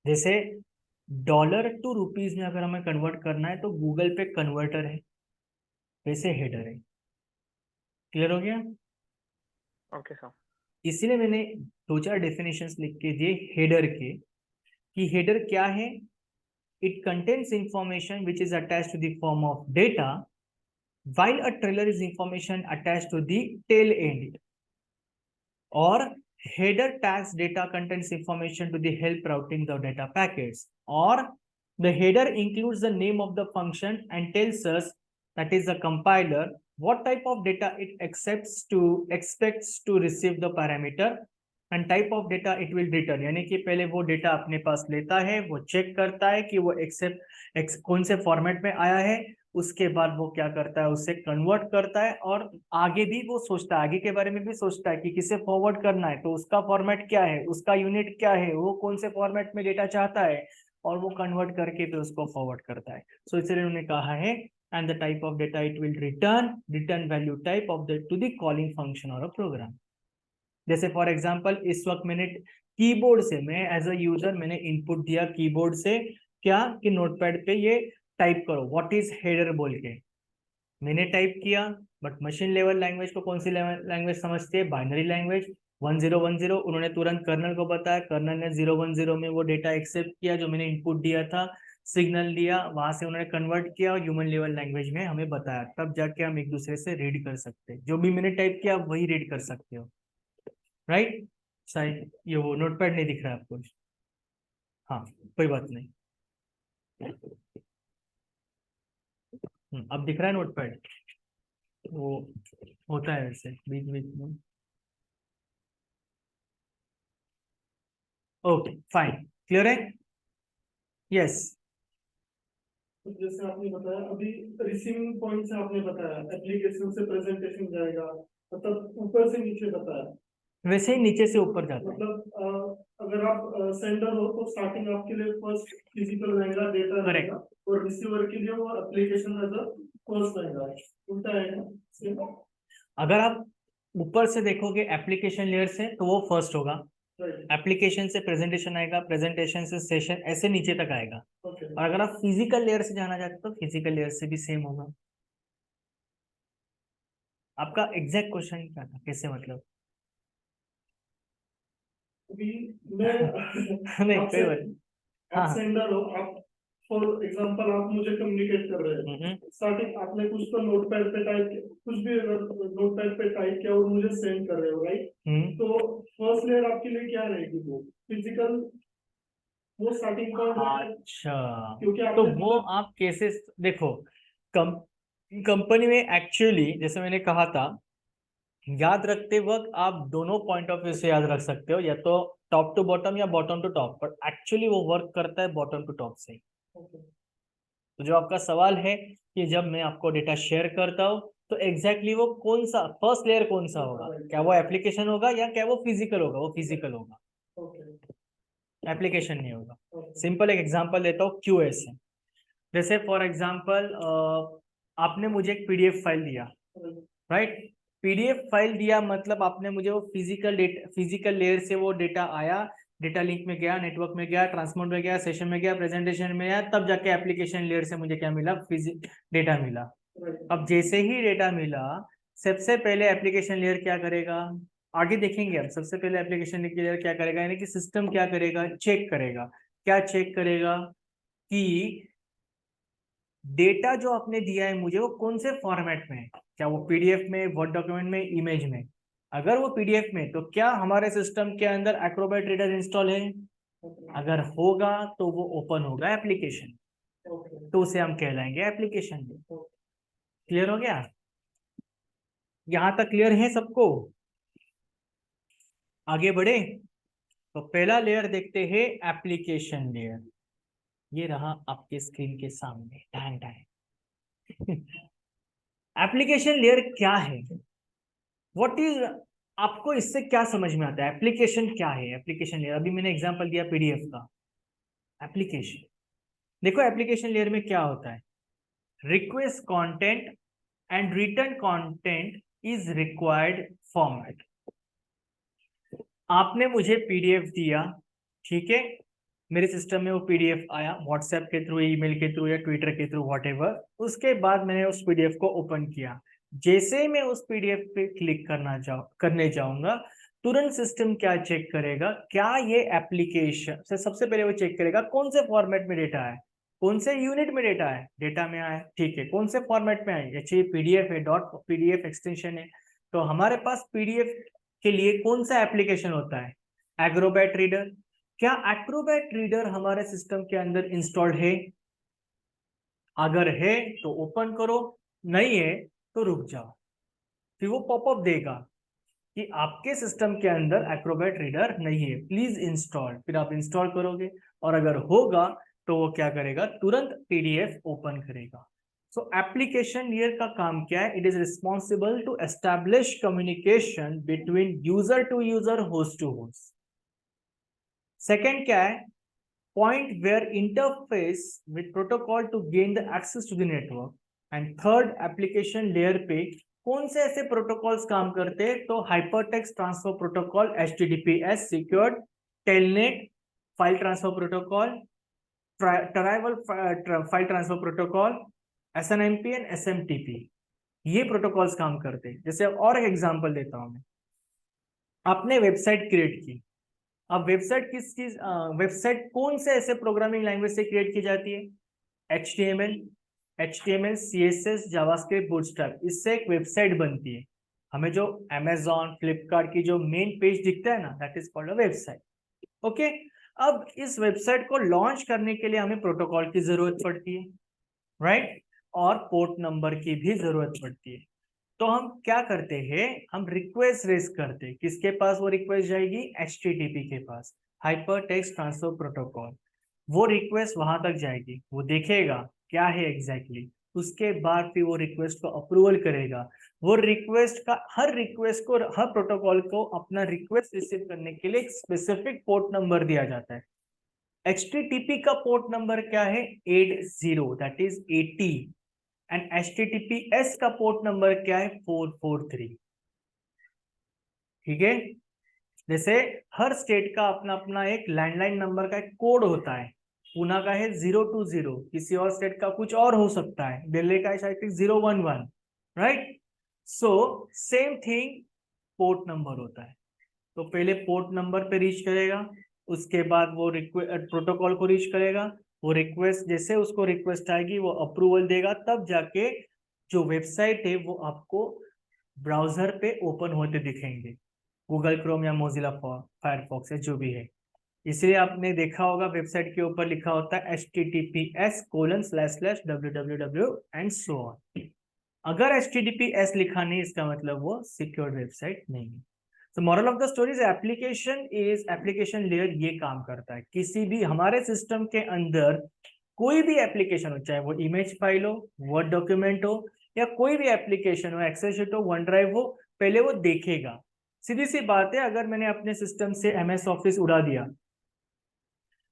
Speaker 1: जैसे डॉलर टू रुपीज में अगर हमें कन्वर्ट करना है तो गूगल पे कन्वर्टर है, वैसे हेडर है। क्लियर हो गया?
Speaker 2: Okay sir.
Speaker 1: इसीलिए मैंने दो चार डेफिनेशंस लिख के दिए हेडर के, कि हेडर क्या है। It contains information which is attached to the form of data, while a trailer is information attached to the tail end, or header tags data contains information to the help routing the data packets, or the header includes the name of the function and tells us, that is the compiler, what type of data it expects to receive the parameter and type of data it will return। यानी कि पहले वो data अपने पास लेता है, वो check करता है कि वो एक्सेप्ट कौन से फॉर्मेट में आया है, उसके बाद वो क्या करता है, उसे कन्वर्ट करता है और आगे भी वो सोचता है, आगे के बारे में भी सोचता है कि किसे फॉरवर्ड करना है, तो उसका फॉर्मेट क्या है, उसका यूनिट क्या है, वो कौन से फॉर्मेट में डेटा चाहता है, और वो कन्वर्ट करके फिर उसको फॉरवर्ड करता है। सो इसलिए उन्होंने कहा है and the type of data it will return value type of the two the calling function और अ प्रोग्राम। जैसे फॉर एग्जांपल इस वक्त मैंने कीबोर्ड से, मैं एज अ यूजर मैंने इनपुट दिया कीबोर्ड से क्या कि नोटपैड पे ये टाइप करो व्हाट इज हेडर बोल के, मैंने टाइप किया, बट मशीन लेवल लैंग्वेज को कौन सी लैंग्वेज समझती है, बाइनरी लैंग्वेज 1010। उन्होंने तुरंत कर्नल को बताया, कर्नल ने 010 में वो डेटा एक्सेप्ट किया जो मैंने इनपुट दिया था, सिग्नल दिया, वहां से उन्होंने कन्वर्ट किया और ह्यूमन लेवल लैंग्वेज में हमें बताया, तब जाके हम एक दूसरे से रीड कर सकते हैं, जो भी मैंने टाइप किया आप वही रीड कर सकते हो, राइट। शायद ये वो नोटपैड नहीं दिख रहा है आपको, हाँ कोई बात नहीं। अब दिख रहा है नोटपैड, वो होता है वैसे बीच बीच में। ओके फाइन, क्लियर है, यस।
Speaker 4: जैसे आपने बताया अभी रिसीविंग पॉइंट से आपने बताया एप्लीकेशन से प्रेजेंटेशन जाएगा, मतलब ऊपर से नीचे बताया,
Speaker 1: वैसे ही नीचे से ऊपर जाता है,
Speaker 4: मतलब अगर आप सेंडर हो तो स्टार्टिंग आपके लिए फर्स्ट फिजिकल रहेगा, डेटा
Speaker 1: Correct.
Speaker 4: रहेगा, और रिसीवर के लिए वो एप्लीकेशन एज अ कोर्स रहेगा, उल्टा है ना?
Speaker 1: अगर आप ऊपर से देखोगे एप्लीकेशन लेयर से तो वो फर्स्ट होगा,
Speaker 4: राइट,
Speaker 1: एप्लीकेशन से प्रेजेंटेशन आएगा, प्रेजेंटेशन से सेशन, ऐसे नीचे तक आएगा।
Speaker 4: ओके,
Speaker 1: और अगर आप फिजिकल लेयर से जाना चाहते हो तो फिजिकल लेयर से भी सेम होगा। आपका एग्जैक्ट क्वेश्चन क्या था, कैसे मतलब?
Speaker 4: अभी मैं
Speaker 1: नहीं कोई बात नहीं,
Speaker 4: आप
Speaker 1: हाँ
Speaker 4: सेंडर हो, आप फॉर एग्जांपल आप मुझे कम्युनिकेट कर रहे हैं, स्टार्टिंग आपने कुछ तो नोटपैड पे टाइप किया, कुछ भी नोटपैड पे टाइप किया और मुझे सेंड कर रहे हो, राइट? तो फर्स्ट लेयर आपके लिए क्या रहेगी, वो फिजिकल, वो स्टार्टिंग पॉइंट।
Speaker 1: अच्छा,
Speaker 4: क्योंकि
Speaker 1: तो
Speaker 4: आपने
Speaker 1: वो आप कैसे देखो, कंपनी में एक्चुअली जैसे मैंने कहा था, याद रखते वक्त आप दोनों पॉइंट ऑफ व्यू से याद रख सकते हो, या तो टॉप टू बॉटम या बॉटम टू टॉप, पर एक्चुअली वो वर्क करता है बॉटम टू टॉप से। तो जो आपका सवाल है कि जब मैं आपको डेटा शेयर करता हूँ तो एग्जैक्टली वो कौन सा फर्स्ट लेयर कौन सा होगा, क्या वो एप्लीकेशन होगा या क्या वो फिजिकल होगा? वो फिजिकल होगा, एप्लीकेशन नहीं होगा। सिंपल एक एग्जांपल देता हूँ, क्यूएस है। जैसे फॉर एग्जांपल आपने मुझे एक पीडीएफ फाइल दिया, राइट? पीडीएफ फाइल दिया मतलब आपने मुझे वो फिजिकल लेयर से वो डेटा आया, डेटा लिंक में गया, नेटवर्क में गया, ट्रांसपोर्ट में गया, सेशन में गया, प्रेजेंटेशन में गया, तब जाके एप्लीकेशन लेयर से मुझे क्या मिला, डेटा मिला। अब जैसे ही डेटा मिला, सबसे पहले एप्लीकेशन लेयर क्या करेगा, आगे देखेंगे हम। सबसे पहले एप्लीकेशन लेयर क्या करेगा, यानी कि सिस्टम क्या करेगा, चेक करेगा। क्या चेक करेगा कि डेटा जो आपने दिया है मुझे वो कौन से फॉर्मेट में है, क्या वो पीडीएफ में, वर्ड डॉक्यूमेंट में, इमेज में। अगर वो पीडीएफ में, तो क्या हमारे सिस्टम के अंदर एक्रोबैट रीडर इंस्टॉल है? अगर होगा तो वो ओपन होगा एप्लीकेशन, तो उसे हम कहलाएंगे एप्लीकेशन। क्लियर हो गया? यहां तक क्लियर है सबको? आगे बढ़े तो पहला लेयर देखते हैं, एप्लीकेशन लेयर। ये रहा आपके स्क्रीन के सामने, टैन टैन। एप्लीकेशन लेयर क्या है, व्हाट इज, आपको इससे क्या समझ में आता है, एप्लीकेशन क्या है? एप्लीकेशन लेयर, अभी मैंने एग्जांपल दिया पीडीएफ का, एप्लीकेशन। देखो एप्लीकेशन लेयर में क्या होता है, request content and written content is required format. आपने मुझे पीडीएफ दिया, ठीक है, मेरे सिस्टम में वो पीडीएफ आया व्हाट्सएप के थ्रू, ईमेल के थ्रू या ट्विटर के थ्रू, व्हाटएवर। उसके बाद मैंने उस पीडीएफ को ओपन किया। जैसे मैं उस पीडीएफ पे क्लिक करने जाऊंगा, तुरंत सिस्टम क्या चेक करेगा, क्या ये एप्लीकेशन से, सबसे पहले वो चेक करेगा कौन से फॉर्मेट में डेटा है, कौन से यूनिट में डेटा है, डेटा में आया, ठीक है, कौन से फॉर्मेट में आया, ये पीडीएफ है, डॉट पीडीएफ एक्सटेंशन है। तो हमारे पास पीडीएफ के लिए कौन सा एप्लीकेशन होता है, एक्रोबैट रीडर। क्या एक्रोबैट रीडर हमारे सिस्टम के अंदर इंस्टॉल्ड है? अगर है तो ओपन करो, नहीं है तो रुक जाओ। फिर वो पॉपअप देगा कि आपके सिस्टम के अंदर एक्रोबैट रीडर नहीं है, प्लीज इंस्टॉल। फिर आप इंस्टॉल करोगे और अगर होगा तो वो क्या करेगा, तुरंत पीडीएफ ओपन करेगा। सो एप्लीकेशन लेयर का काम क्या है? It is responsible to establish communication between user to user, host to host. Second क्या है? Point where interface with protocol to gain the access to the network. And third, application layer पे कौन से ऐसे प्रोटोकॉल्स काम करते हैं? तो hypertext transfer protocol, HTTPS, secured telnet, file transfer protocol, trivial file transfer protocol, SNMP and SMTP, ये protocols काम करते हैं। जैसे और एक एग्जांपल देता हूं मैं। आपने वेबसाइट क्रिएट की। अब वेबसाइट वेबसाइट कौन से ऐसे प्रोग्रामिंग लैंग्वेज से क्रिएट की जाती है? HTML, CSS, जावास्क्रिप्ट, बूटस्ट्रैप, इससे एक वेबसाइट बनती है। हमें जो Amazon, फ्लिपकार्ट की जो मेन पेज दिखता है ना, that is called a website. Okay, अब इस वेबसाइट को लॉन्च करने के लिए हमें प्रोटोकॉल की जरूरत पड़ती है, राइट? और पोर्ट नंबर की भी जरूरत पड़ती है। तो हम क्या करते हैं? हम रिक्वेस्ट रेज करते हैं। किसके पास वो रिक्वेस्ट जाएगी? HTTP के पास, हाइपर टेक्स्ट ट्रांसफर प्रोटोकॉल। वो रिक्वेस्ट वहां तक जाएगी, वो देखेगा क्या है एग्जैक्टली, उसके बाद फिर वो रिक्वेस्ट को अप्रूवल करेगा। वो रिक्वेस्ट का हर रिक्वेस्ट को, हर प्रोटोकॉल को अपना रिक्वेस्ट रिसीव करने के लिए एक स्पेसिफिक पोर्ट नंबर दिया जाता है। HTTP का पोर्ट नंबर क्या है? 80, दैट इज 80। एंड HTTPS का पोर्ट नंबर क्या है? 443। ठीक है? जैसे हर स्टेट का अपना अपना एक लैंडलाइन नंबर का एक कोड होता है। पूना का है 020, किसी और स्टेट का कुछ और हो सकता है, दिल्ली का है शायद 011, right? So same thing port number होता है। तो पहले पोर्ट नंबर पे रीच करेगा, उसके बाद वो प्रोटोकॉल को रीच करेगा। वो रिक्वेस्ट, जैसे उसको रिक्वेस्ट आएगी वो अप्रूवल देगा, तब जाके जो वेबसाइट है वो आपको ब्राउजर पे ओपन होते दिखेंगे, गूगल क्रोम या मोजिला फायरफॉक्स है जो भी है। इसलिए आपने देखा होगा वेबसाइट के ऊपर लिखा होता है https://www एंड सो ऑन। अगर HTTPS लिखा नहीं, इसका मतलब वो सिक्योर वेबसाइट नहीं है। तो moral of the story is application layer ये काम करता है। किसी भी हमारे सिस्टम के अंदर कोई भी एप्लीकेशन हो, चाहे वो इमेज फाइल हो, वर्ड डॉक्यूमेंट हो, या कोई भी एप्लीकेशन हो, एक्सेल शीट हो, वन ड्राइव हो, पहले वो देखेगा। सीधी सी बात है, अगर मैंने अपने सिस्टम से MS ऑफिस उड़ा दिया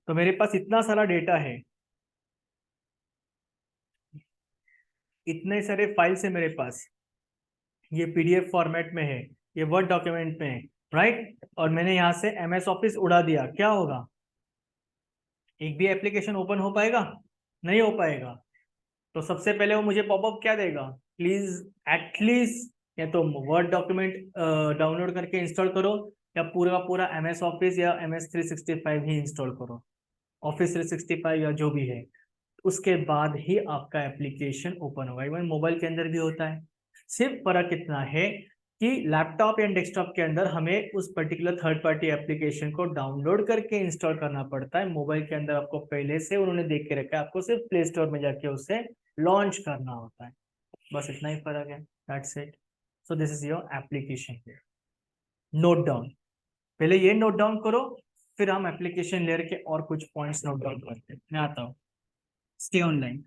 Speaker 1: तो मेरे पास इतना सारा डेटा है, इतने सारे फाइल्स है मेरे पास, ये PDF फॉर्मेट में है, ये वर्ड डॉक्यूमेंट में है, राइट? और मैंने यहाँ से MS ऑफिस उड़ा दिया, क्या होगा? एक भी एप्लीकेशन ओपन हो पाएगा? नहीं हो पाएगा। तो सबसे पहले वो मुझे पॉपअप क्या देगा? प्लीज एटलीस्ट या तो वर्ड डॉक्यूमेंट डाउनलोड करके इंस्टॉल करो, या पूरा पूरा MS ऑफिस या MS 365 ही इंस्टॉल करो, Office 365 या जो भी है। उसके बाद ही आपका एप्लीकेशन ओपन होगा। इवन मोबाइल के अंदर भी होता है। सिर्फ फर्क इतना है कि लैपटॉप या डेस्कटॉप के अंदर हमें उस पर्टिकुलर थर्ड पार्टी एप्लीकेशन को डाउनलोड करके इंस्टॉल करना पड़ता है। मोबाइल के अंदर आपको पहले से उन्होंने देख के रखा है, आपको सिर्फ प्ले स्टोर में जाके उसे लॉन्च करना होता है। बस इतना ही फर्क है, that's it. So this is your application layer. Note down, पहले ये नोट डाउन करो, फिर हम एप्लीकेशन लेयर के और कुछ पॉइंट्स नोट डाउन करते हैं। मैं आता हूँ, स्टे ऑनलाइन।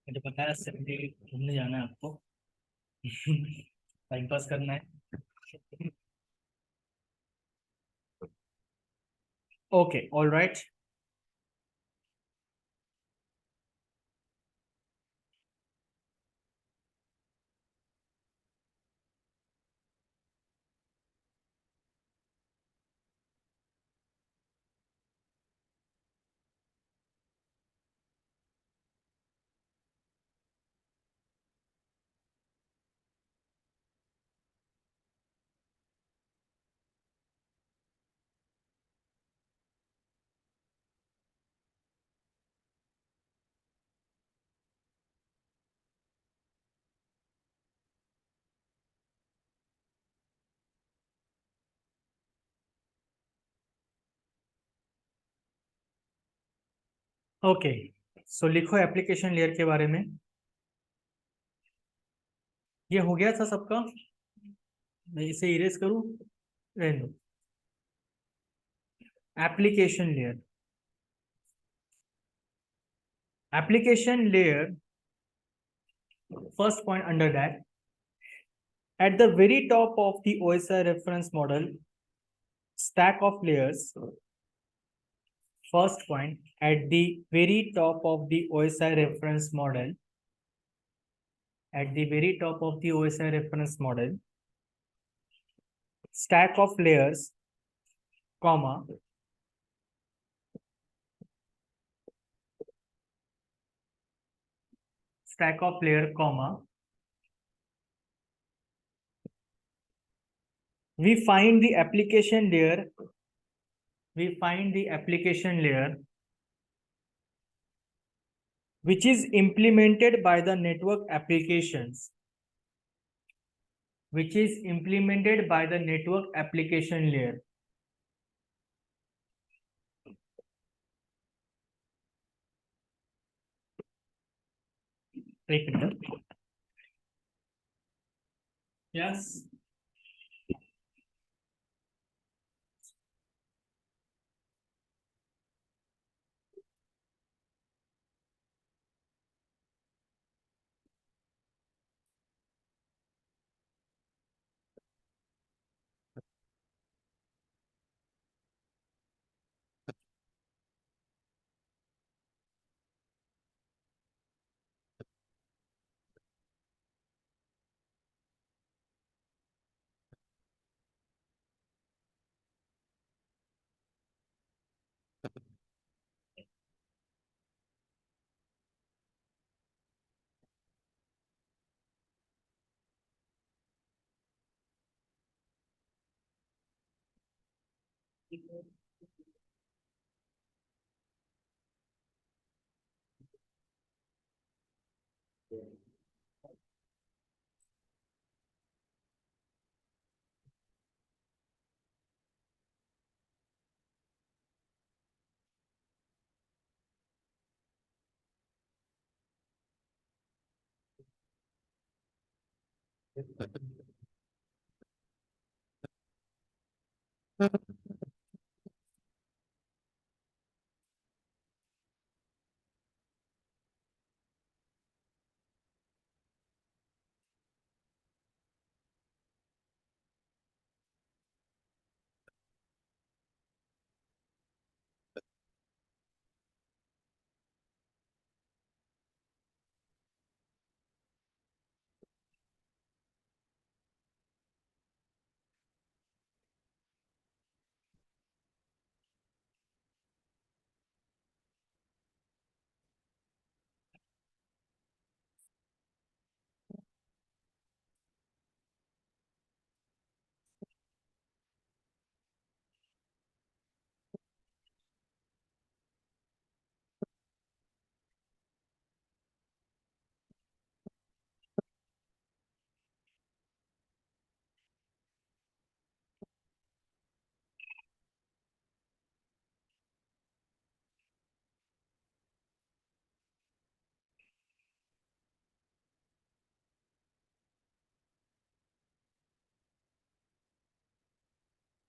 Speaker 1: मुझे पता है संडे घूमने जाना है आपको। टाइम पास करना है। Okay, all right. ओके, सो लिखो एप्लीकेशन लेयर के बारे में। ये हो गया था सबका। मैं इसे इरेज करूं, रहने दो। Application layer, application layer, first point under that, at the very top of the OSI reference model stack of layers, first point, at the very top of the OSI reference model, at the very top of the OSI reference model, stack of layers, comma, stack of layer, comma, we find the application layer, we find the application layer which is implemented by the network applications, which is implemented by the network application layer. एक minute, yes,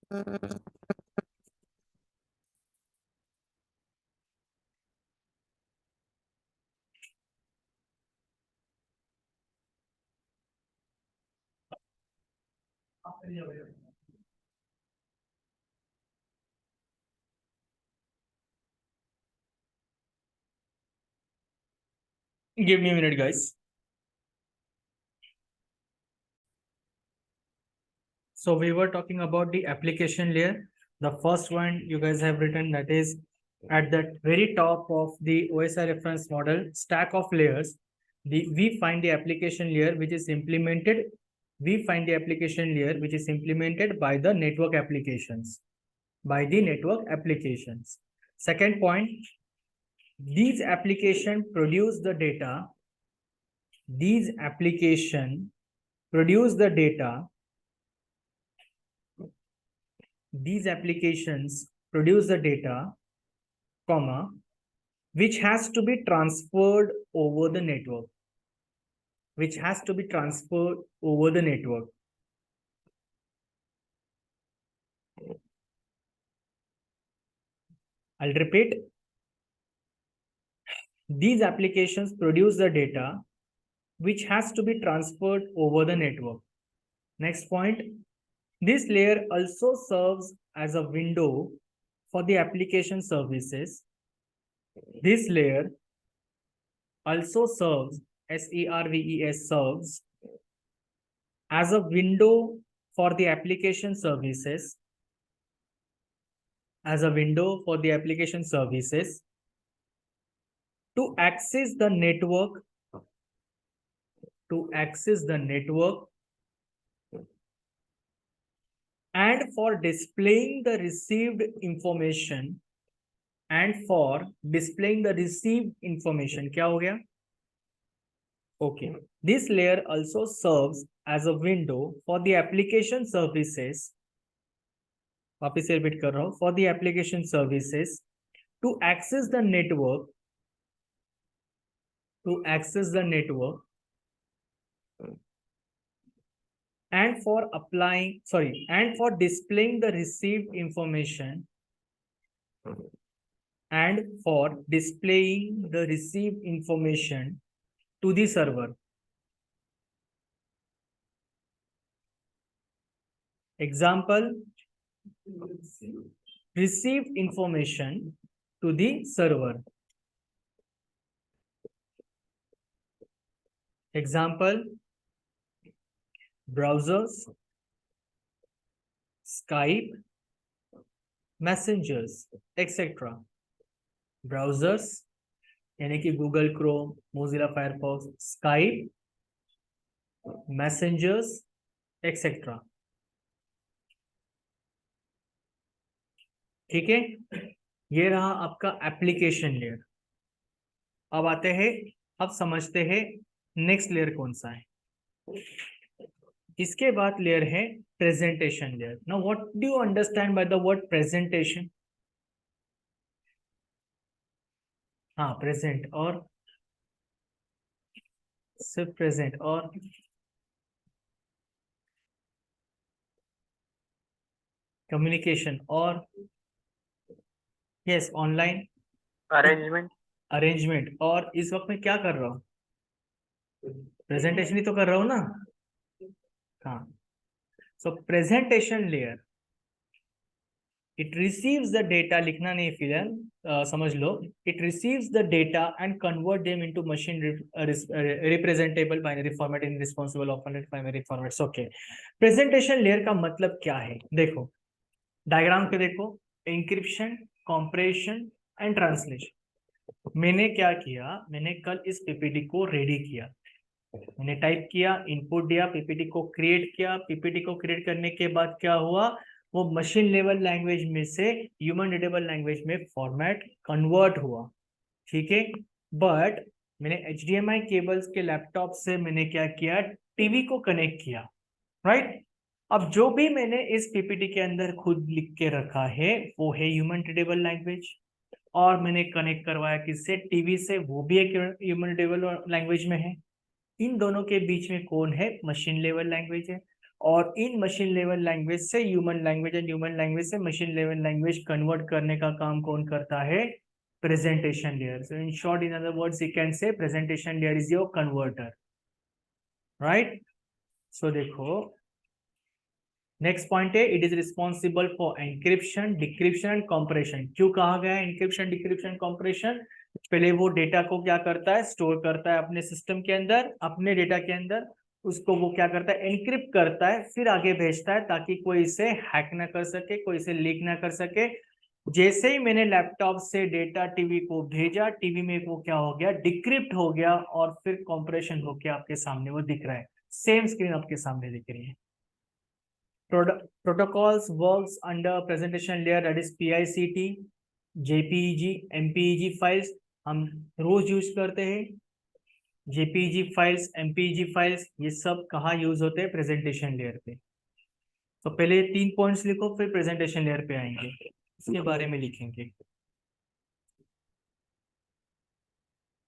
Speaker 1: Give me a minute, guys. So we were talking about the application layer. The first one you guys have written, that is at the very top of the OSI reference model stack of layers. We find the application layer which is implemented. We find the application layer which is implemented by the network applications. Second point, these applications produce the data. These applications produce the data, comma, which has to be transferred over the network. I'll repeat. These applications produce the data which has to be transferred over the network. Next point, this layer also serves as a window for the application services. This layer also serves, SERVES, serves as a window for the application services, to access the network, and for displaying the received information, क्या हो गया? Okay. This layer also serves as a window for the application services. वापस से repeat कर रहा हूँ, for the application services to access the network, and for displaying the received information, to the server. Example, received information to the server. Example, browsers, Skype, messengers, etc. Browsers यानी कि Google Chrome, Mozilla Firefox, Skype, messengers, etc. ठीक है, ये रहा आपका application layer. अब आते हैं, अब समझते हैं नेक्स्ट लेयर कौन सा है. इसके बाद लेयर है presentation layer. Now what do you understand by the word presentation? हाँ, प्रेजेंट और सिर्फ प्रेजेंट और कम्युनिकेशन और यस ऑनलाइन अरेंजमेंट. और इस वक्त मैं क्या कर रहा हूँ? प्रेजेंटेशन ही तो कर रहा हूँ ना. हाँ, so presentation layer, it receives the data. लिखना नहीं फिलहाल, समझ लो. It receives the data and convert them into machine representable binary format in responsible operant primary formats. Okay, presentation layer का मतलब क्या है? देखो डायग्राम पे देखो, इंक्रिप्शन, कॉम्प्रेशन एंड ट्रांसलेशन. मैंने क्या किया, मैंने कल इस पीपीटी को रेडी किया, मैंने टाइप किया, इनपुट दिया, पीपीटी को क्रिएट किया. पीपीटी को क्रिएट करने के बाद क्या हुआ, वो मशीन लेवल लैंग्वेज में से ह्यूमन रीडेबल लैंग्वेज में फॉर्मेट कन्वर्ट हुआ. ठीक है, बट मैंने HDMI केबल्स के लैपटॉप से मैंने क्या किया, टीवी को कनेक्ट किया. राइट, अब जो भी मैंने इस पीपीटी के अंदर खुद लिख के रखा है वो है ह्यूमन रीडेबल लैंग्वेज, और मैंने कनेक्ट करवाया किससे, टीवी से, वो भी एक ह्यूमन रीडेबल लैंग्वेज में है. इन दोनों के बीच में कौन है, मशीन लेवल लैंग्वेज है. और इन मशीन लेवल लैंग्वेज से human language and human language से मशीन लेवल लैंग्वेज कन्वर्ट करने का काम कौन करता है? Presentation layer. So in short, in other words, you can say presentation layer is your converter, right? So देखो, नेक्स्ट पॉइंट है, it is responsible for encryption, decryption and compression. क्यों कहा गया है एनक्रिप्शन, डिक्रिप्शन, कॉम्प्रेशन? पहले वो data को क्या करता है? स्टोर करता है अपने सिस्टम के अंदर, अपने डेटा के अंदर. उसको वो क्या करता है? एनक्रिप्ट करता है, फिर आगे भेजता है ताकि कोई इसे हैक ना कर सके, कोई इसे लीक ना कर सके. जैसे ही मैंने लैपटॉप से डेटा टीवी को भेजा, टीवी में वो क्या हो गया? डिक्रिप्ट हो गया और फिर कॉम्प्रेशन होकर आपके सामने वो दिख रहा है. सेम स्क्रीन आपके सामने दिख रही है. Protocols works under presentation layer, that is PICT, JPEG, MPEG files हम रोज यूज करते हैं. JPEG फाइल्स, MPEG फाइल्स, ये सब कहाँ यूज होते हैं? प्रेजेंटेशन लेयर पे. तो पहले 3 पॉइंट्स लिखो, फिर प्रेजेंटेशन लेयर पे आएंगे, इसके बारे में लिखेंगे.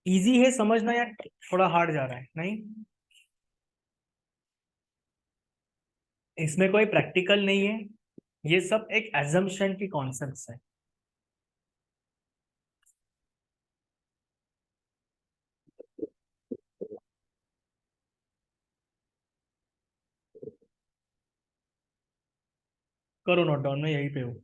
Speaker 1: इजी है समझना या थोड़ा हार्ड जा रहा है? नहीं, इसमें कोई प्रैक्टिकल नहीं है, ये सब एक एजम्पशन की कॉन्सेप्ट्स है. करो नोट डाउन, में यहीं पे हूँ.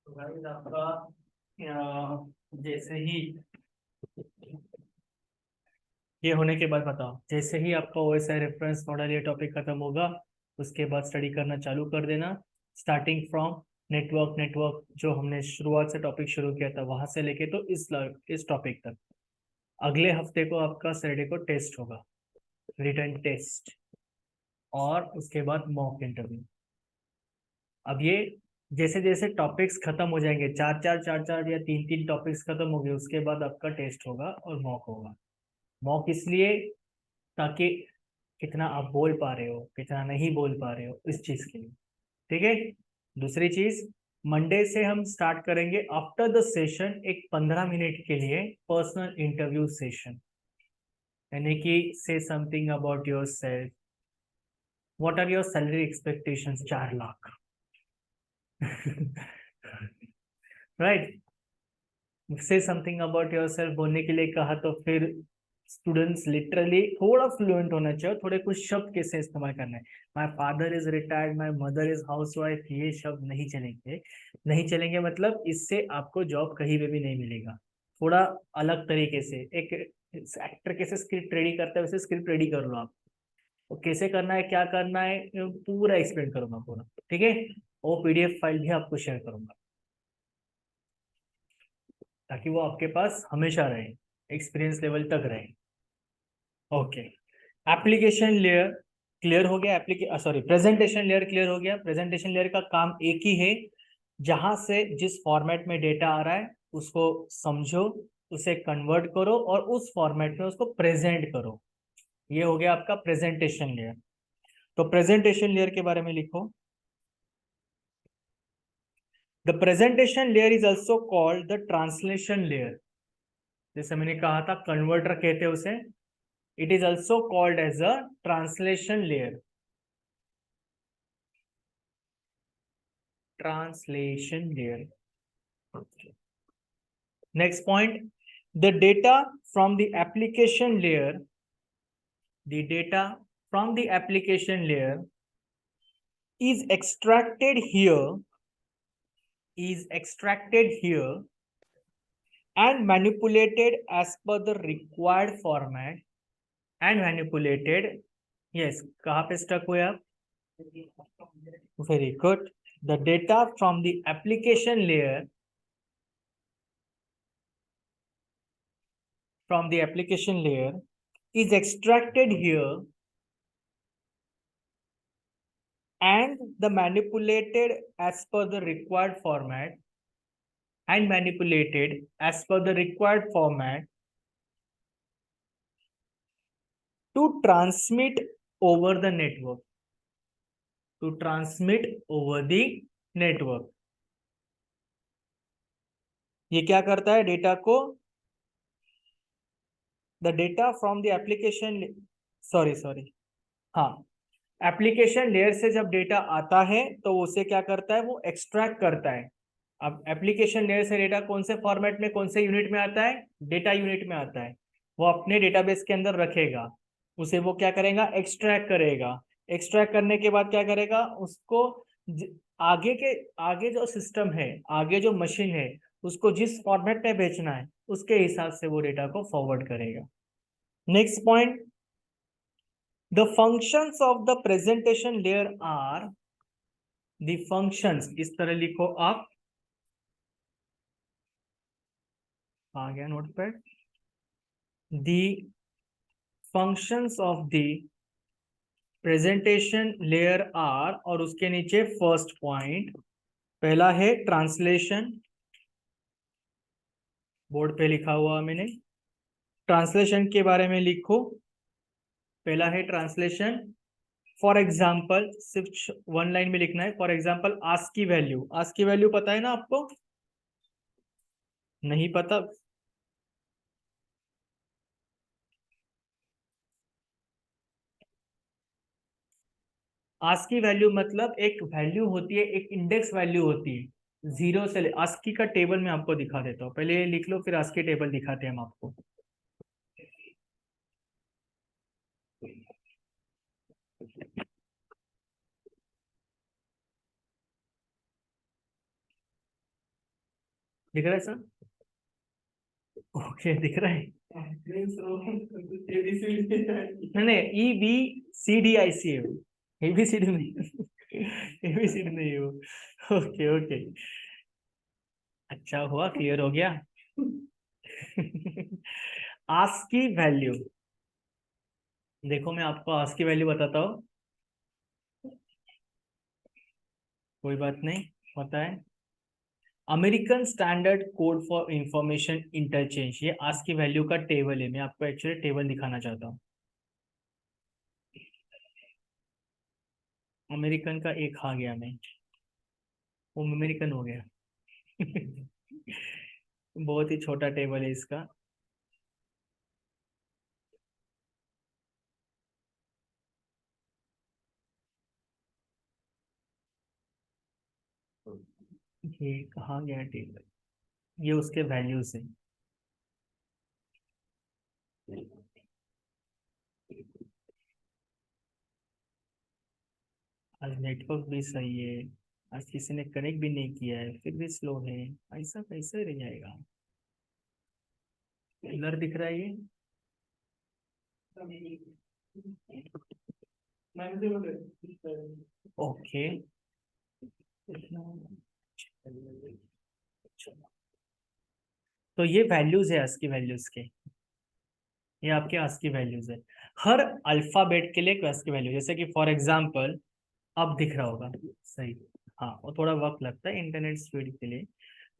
Speaker 1: तो गाइस आपका जैसे ही ये होने के बाद बताओ, जैसे ही आपका ओएसआई रेफरेंस मॉडल ये टॉपिक खत्म होगा, उसके बाद स्टडी करना चालू कर देना, स्टार्टिंग फ्रॉम नेटवर्क जो हमने शुरुआत से टॉपिक शुरू किया था वहां से लेके तो इस टॉपिक तक. अगले हफ्ते को आपका सैटरडे को टेस्ट होगा, रिटन टेस्ट, और उसके बाद मॉक इंटरव्यू. अब ये जैसे जैसे टॉपिक्स खत्म हो जाएंगे, चार या तीन टॉपिक्स खत्म हो गए, उसके बाद आपका टेस्ट होगा और मॉक होगा. मॉक इसलिए ताकि कितना आप बोल पा रहे हो, कितना नहीं बोल पा रहे हो, इस चीज के लिए. ठीक है. दूसरी चीज, मंडे से हम स्टार्ट करेंगे आफ्टर द सेशन एक 15 मिनट के लिए पर्सनल इंटरव्यू सेशन, यानी कि say something about yourself, what are your salary expectations, 4 lakh. Right. Say something about yourself बोलने के लिए कहा तो फिर स्टूडेंट्स लिटरली थोड़ा फ्लुएंट होना चाहिए, थोड़े कुछ शब्द कैसे इस्तेमाल करना है. My father is retired, my mother is housewife, ये शब्द नहीं चलेंगे. नहीं चलेंगे मतलब इससे आपको जॉब कहीं पे भी नहीं मिलेगा. थोड़ा अलग तरीके से, एक एक्टर कैसे स्क्रिप्ट रेडी करता है वैसे स्क्रिप्ट रेडी कर लो आप. तो कैसे करना है, क्या करना है, पूरा एक्सप्लेन करूंगा पूरा. ठीक है. वो पीडीएफ फाइल भी आपको शेयर करूंगा ताकि वो आपके पास हमेशा रहे, एक्सपीरियंस लेवल तक रहे. ओके, एप्लीकेशन लेयर क्लियर हो गया, प्रेजेंटेशन लेयर क्लियर हो गया। प्रेजेंटेशन लेयर का काम एक ही है, जहां से जिस फॉर्मेट में डेटा आ रहा है उसको समझो, उसे कन्वर्ट करो और उस फॉर्मेट में उसको प्रेजेंट करो। ये हो गया आपका प्रेजेंटेशन लेयर। तो प्रेजेंटेशन लेयर के बारे में लिखो। The presentation layer is also called the translation layer. जैसे मैंने कहा था कन्वर्टर कहते हैं उसे, it is also called as a translation layer. Translation layer. Next point, the data from the application layer, the data from the application layer is extracted here and manipulated as per the required format and manipulated. Yes, कहाँ पे stuck हुए आप? Very good. The data from the application layer is extracted here and the manipulated as per the required format to transmit over the network. ये क्या करता है data को? The data from the application, हाँ, application layer से जब data आता है तो उसे क्या करता है, वो एक्सट्रैक्ट करता है। अब एप्लीकेशन लेयर से डेटा कौन से फॉर्मेट में, कौन से यूनिट में आता है? डेटा यूनिट में आता है। वो अपने डेटाबेस के अंदर रखेगा, उसे वो क्या करेगा, एक्सट्रैक्ट करेगा। एक्सट्रैक्ट करने के बाद क्या करेगा, उसको आगे जो सिस्टम है, आगे जो मशीन है, उसको जिस फॉर्मेट में भेजना है उसके हिसाब से वो डेटा को फॉरवर्ड करेगा। Next point, the functions of the presentation layer are, the functions इस तरह लिखो आप, आ गया notepad. The functions of the presentation layer are, और उसके नीचे फर्स्ट पॉइंट पहला है ट्रांसलेशन, बोर्ड पे लिखा हुआ मैंने। ट्रांसलेशन के बारे में लिखो। पहला है ट्रांसलेशन। फॉर एग्जाम्पल, सिर्फ वन लाइन में लिखना है। फॉर एग्जाम्पल, आस्क की वैल्यू, आस्क की वैल्यू पता है ना आपको? नहीं पता? आस्क की वैल्यू मतलब एक वैल्यू होती है, एक इंडेक्स वैल्यू होती है, जीरो से। आस्की का टेबल मैं आपको दिखा देता हूँ, पहले लिख लो, फिर आस्की टेबल दिखाते हैं हम आपको। दिख रहा है सर? ओके, दिख रहा है। नहीं, E B C D I सी है, एबीसीडी नहीं, एबीसीडी नहीं है वो। ओके ओके, अच्छा हुआ क्लियर हो गया। आस्क की वैल्यू देखो, मैं आपको आस्क की वैल्यू बताता हूँ, कोई बात नहीं, होता है। American standard code for information interchange, ये आस्क की वैल्यू का टेबल है। मैं आपको एक्चुअली टेबल दिखाना चाहता हूँ। अमेरिकन का एक आ गया, मैं वो अमेरिकन हो गया। बहुत ही छोटा टेबल है इसका। ये कहाँ गया टेबल? ये उसके वैल्यूज है। आज नेटवर्क भी सही है, आज किसी ने कनेक्ट भी नहीं किया है फिर भी स्लो है, ऐसा कैसे रह जाएगा? ब्लर दिख रहा है ये? ओके, तो ये वैल्यूज है, आज की वैल्यूज के। ये आपके ASCII वैल्यूज है। हर अल्फाबेट के लिए एक ASCII वैल्यू, जैसे कि फॉर एग्जाम्पल हर अल्फाबेट के लिए एक ASCII वैल्यू, जैसे कि फॉर एग्जाम्पल अब दिख रहा होगा सही, हाँ वो थोड़ा वक्त लगता है इंटरनेट स्पीड के लिए।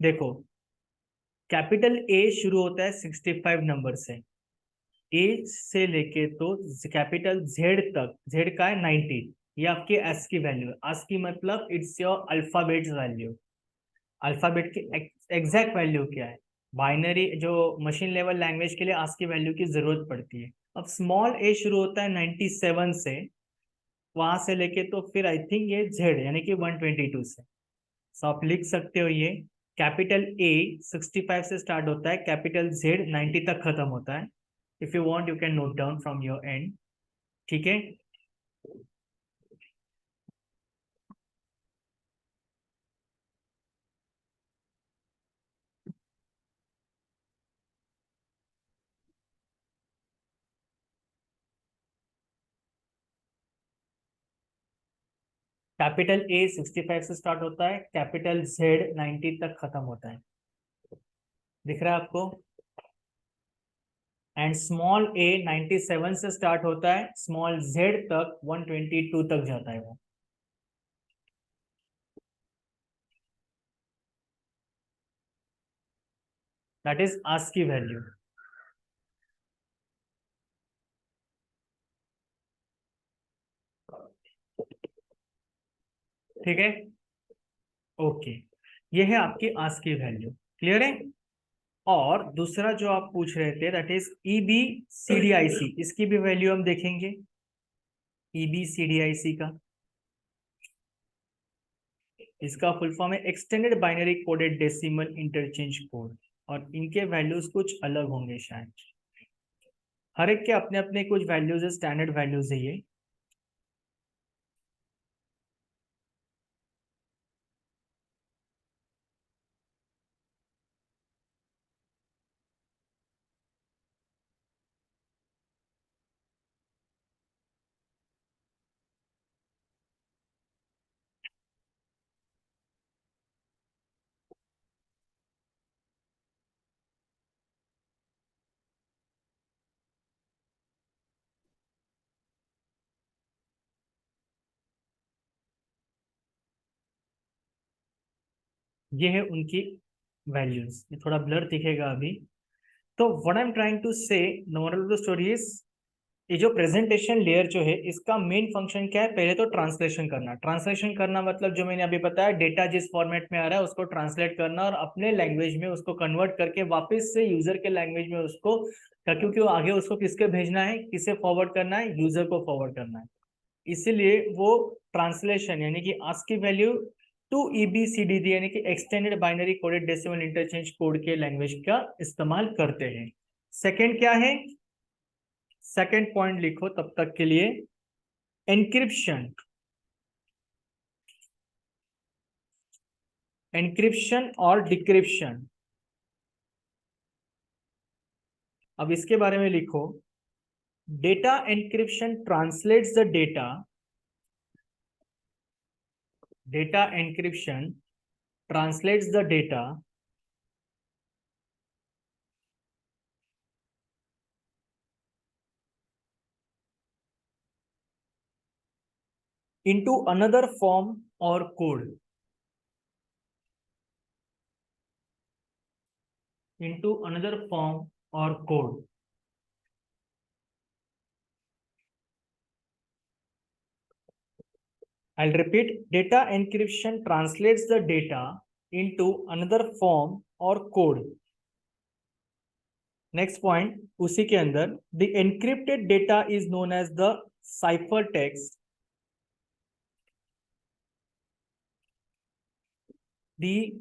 Speaker 1: देखो कैपिटल ए शुरू होता है 65 नंबर से, ए से लेके तो कैपिटल जेड तक, जेड का है 90, ये आपकी ASCII वैल्यू है। ASCII मतलब it's your alphabet value. Alphabet की एग्जैक्ट वैल्यू क्या है, बाइनरी जो मशीन लेवल लैंग्वेज के लिए ASCII वैल्यू की जरूरत पड़ती है। अब स्मॉल ए शुरू होता है 97 से, वहां से लेके तो फिर आई थिंक ये जेड यानी कि 122 से। सो आप लिख सकते हो ये कैपिटल ए 65 से स्टार्ट होता है, कैपिटल जेड 90 तक खत्म होता है। If you want you can note down from your and, ठीक है। कैपिटल ए 65 से स्टार्ट होता है, कैपिटल जेड 90 तक खत्म होता है, दिख रहा है आपको। एंड स्मॉल ए 97 से स्टार्ट होता है, स्मॉल जेड तक 122 तक जाता है वो। That is ASCII value. ठीक है, ओके, ये है आपकी ASCII वैल्यू, क्लियर है। और दूसरा जो आप पूछ रहे थे दैट इज EBCDIC, इसकी भी वैल्यू हम देखेंगे। EBCDIC का इसका फुल फॉर्म है extended binary coded decimal interchange code, और इनके वैल्यूज कुछ अलग होंगे शायद, हर एक के अपने अपने कुछ वैल्यूज है, स्टैंडर्ड वैल्यूज है ये। ये है उनकी वैल्यूज, ये थोड़ा ब्लर दिखेगा अभी। तो what I am trying to say, moral of the story is, ये जो प्रेजेंटेशन लेयर जो है इसका मेन फंक्शन क्या है, पहले तो ट्रांसलेशन करना। ट्रांसलेशन करना मतलब जो मैंने अभी बताया, डेटा जिस फॉर्मेट में आ रहा है उसको ट्रांसलेट करना और अपने लैंग्वेज में उसको कन्वर्ट करके वापस से यूजर के लैंग्वेज में उसको, क्योंकि वो आगे उसको किसके भेजना है, किसे फॉरवर्ड करना है, यूजर को फॉरवर्ड करना है। इसीलिए वो ट्रांसलेशन यानी कि ASCII वैल्यू टू EBCDD यानी कि extended binary coded decimal interchange code के लैंग्वेज का इस्तेमाल करते हैं। सेकंड क्या है, सेकंड पॉइंट लिखो तब तक के लिए, एनक्रिप्शन। एनक्रिप्शन और डिक्रिप्शन, अब इसके बारे में लिखो। Data encryption translates the data, data encryption translates the data into another form or code, into another form or code. I'll repeat, data encryption translates the data into another form or code. Next point, उसी के अंदर, the encrypted data is known as the ciphertext. The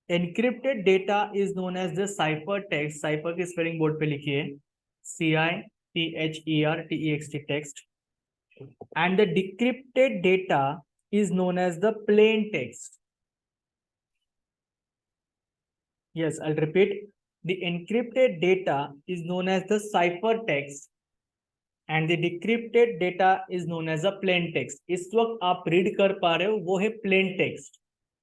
Speaker 1: encrypted data is known as the ciphertext. Cipher की spelling board पे लिखिए, CIPHERTEXT text. And the decrypted data is known as the plain text. Yes, I'll repeat. The encrypted data is known as the ciphertext and the decrypted data is known as the plain text. इस वक्त आप read कर पा रहे हो वो है plain text,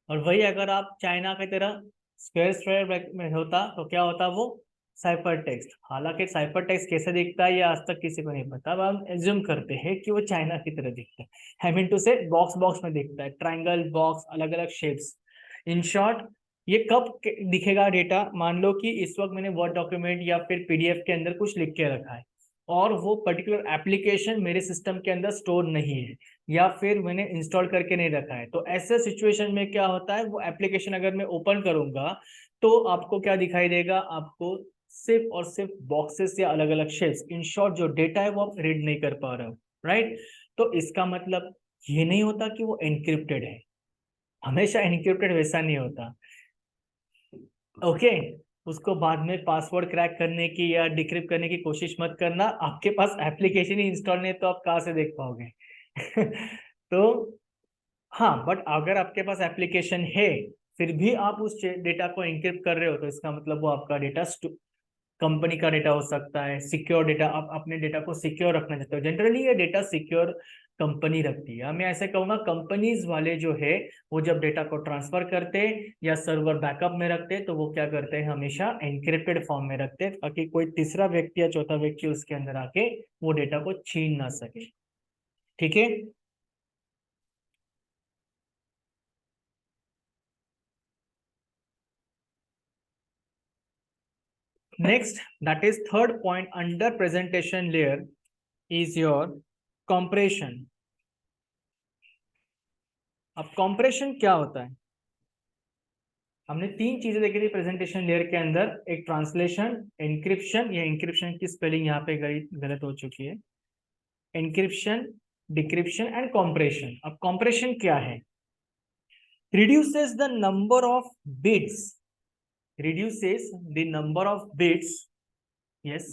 Speaker 1: और वही अगर आप चाइना की तरह स्क्वायर स्क्वायर में होता तो क्या होता, वो साइफर टेक्स्ट। हालांकि साइफर टेक्स्ट कैसे दिखता है ये आज तक किसी को नहीं पता, अब हम एज्यूम करते हैं कि वो चाइना की तरह दिखता है। आई मीन टू से बॉक्स बॉक्स में दिखता है, ट्रायंगल बॉक्स, अलग अलग शेप्स। इन शॉर्ट ये कब दिखेगा डेटा, मान लो कि इस वक्त मैंने वर्ड डॉक्यूमेंट या फिर पीडीएफ के अंदर कुछ लिख के रखा है और वो पर्टिकुलर एप्लीकेशन मेरे सिस्टम के अंदर स्टोर नहीं है या फिर मैंने इंस्टॉल करके नहीं रखा है, तो ऐसे सिचुएशन में क्या होता है, वो एप्लीकेशन अगर मैं ओपन करूंगा तो आपको क्या दिखाई देगा, आपको सिर्फ और सिर्फ बॉक्सेस या अलग अलग शेप्स, इन शॉर्ट जो डेटा है वो आप रीड नहीं कर पा रहे हो, राइट। तो इसका मतलब ये नहीं होता कि वो एनक्रिप्टेड है, हमेशा एनक्रिप्टेड वैसा नहीं होता। ओके उसको बाद में पासवर्ड क्रैक करने की या डिक्रिप्ट करने की कोशिश मत करना, आपके पास एप्लीकेशन ही इंस्टॉल नहीं तो आप कहाँ से देख पाओगे तो हाँ, बट अगर आपके पास एप्लीकेशन है फिर भी आप उस डेटा को एनक्रिप्ट कर रहे हो तो इसका मतलब वो आपका डेटा कंपनी का डेटा हो सकता है, सिक्योर डेटा, आप अपने डेटा को सिक्योर रखना चाहते हो। जनरली ये डेटा सिक्योर कंपनी रखती है। मैं ऐसे कहूंगा कंपनीज वाले जो है वो जब डेटा को ट्रांसफर करते या सर्वर बैकअप में रखते तो वो क्या करते हैं, हमेशा एनक्रिप्टेड फॉर्म में रखते हैं ताकि कोई तीसरा व्यक्ति या चौथा व्यक्ति उसके अंदर आके वो डेटा को छीन ना सके। ठीक है, next, that is third point under presentation layer is your compression। अब compression क्या होता है, हमने तीन चीजें देखी थी प्रेजेंटेशन लेयर के अंदर, एक ट्रांसलेशन, एनक्रिप्शन, या एनक्रिप्शन की स्पेलिंग यहाँ पे गलत हो चुकी है, एनक्रिप्शन, डिक्रिप्शन एंड कॉम्प्रेशन। अब कॉम्प्रेशन क्या है, reduces the number of bits, reduces the number of bits, yes,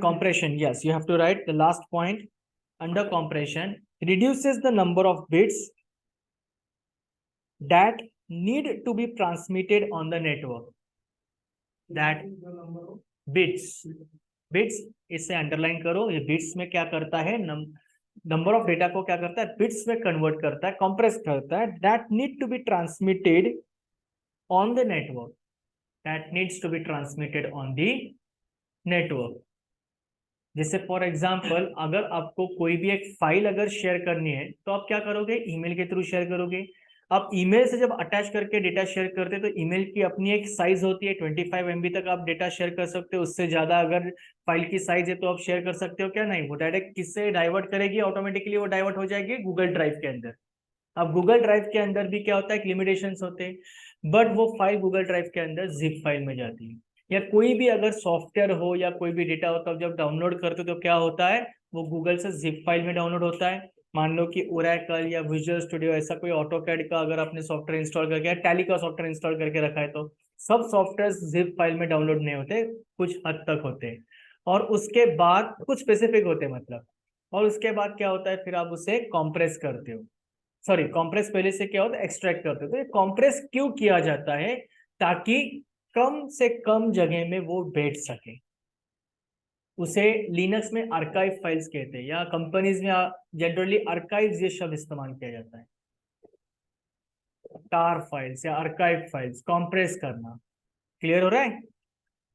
Speaker 1: compression, yes, you have to write the last point under compression, reduces the number of bits that need to be transmitted on the network, that bits इसे underline करो, ये bits में क्या करता है, number of data को क्या करता है, बिट्स में कन्वर्ट करता है, कंप्रेस करता है, that need to be transmitted on the network, that needs to be transmitted on the network. जैसे फॉर एग्जांपल अगर आपको कोई भी एक फाइल अगर शेयर करनी है तो आप क्या करोगे, ईमेल के थ्रू शेयर करोगे। आप ईमेल से जब अटैच करके डेटा शेयर करते हैं तो ईमेल की अपनी एक साइज होती है, 25 MB तक आप डेटा शेयर कर सकते हो, उससे ज्यादा अगर फाइल की साइज है तो आप शेयर कर सकते हो क्या, नहीं, वो डायरेक्ट किससे डाइवर्ट करेगी, ऑटोमेटिकली वो डाइवर्ट हो जाएगी गूगल ड्राइव के अंदर। अब गूगल ड्राइव के अंदर भी क्या होता है, लिमिटेशंस होते हैं, बट वो फाइल गूगल ड्राइव के अंदर जिप फाइल में जाती है। या कोई भी अगर सॉफ्टवेयर हो या कोई भी डेटा हो तो जब डाउनलोड करते हो तो क्या होता है, वो गूगल से जिप फाइल में डाउनलोड होता है। मान लो कि ओरेकल या विजुअल स्टूडियो, ऐसा कोई ऑटोकैड का अगर आपने सॉफ्टवेयर इंस्टॉल करके या टैली का सॉफ्टवेयर इंस्टॉल करके रखा है तो सब सॉफ्टवेयर जिप फाइल में डाउनलोड नहीं होते, कुछ हद तक होते हैं, और उसके बाद कुछ स्पेसिफिक होते हैं मतलब, और उसके बाद क्या होता है, फिर आप उसे कॉम्प्रेस करते हो, सॉरी कॉम्प्रेस पहले से क्या होता है, एक्सट्रैक्ट करते हो। तो ये कॉम्प्रेस क्यों किया जाता है, ताकि कम से कम जगह में वो बैठ सके। उसे लिनक्स में आर्काइव फाइल्स कहते हैं, या कंपनीज में जनरली आर्काइव्स ये शब्द इस्तेमाल किया जाता है, टार फाइल्स या आर्काइव फाइल्स कॉम्प्रेस करना। क्लियर हो रहा है,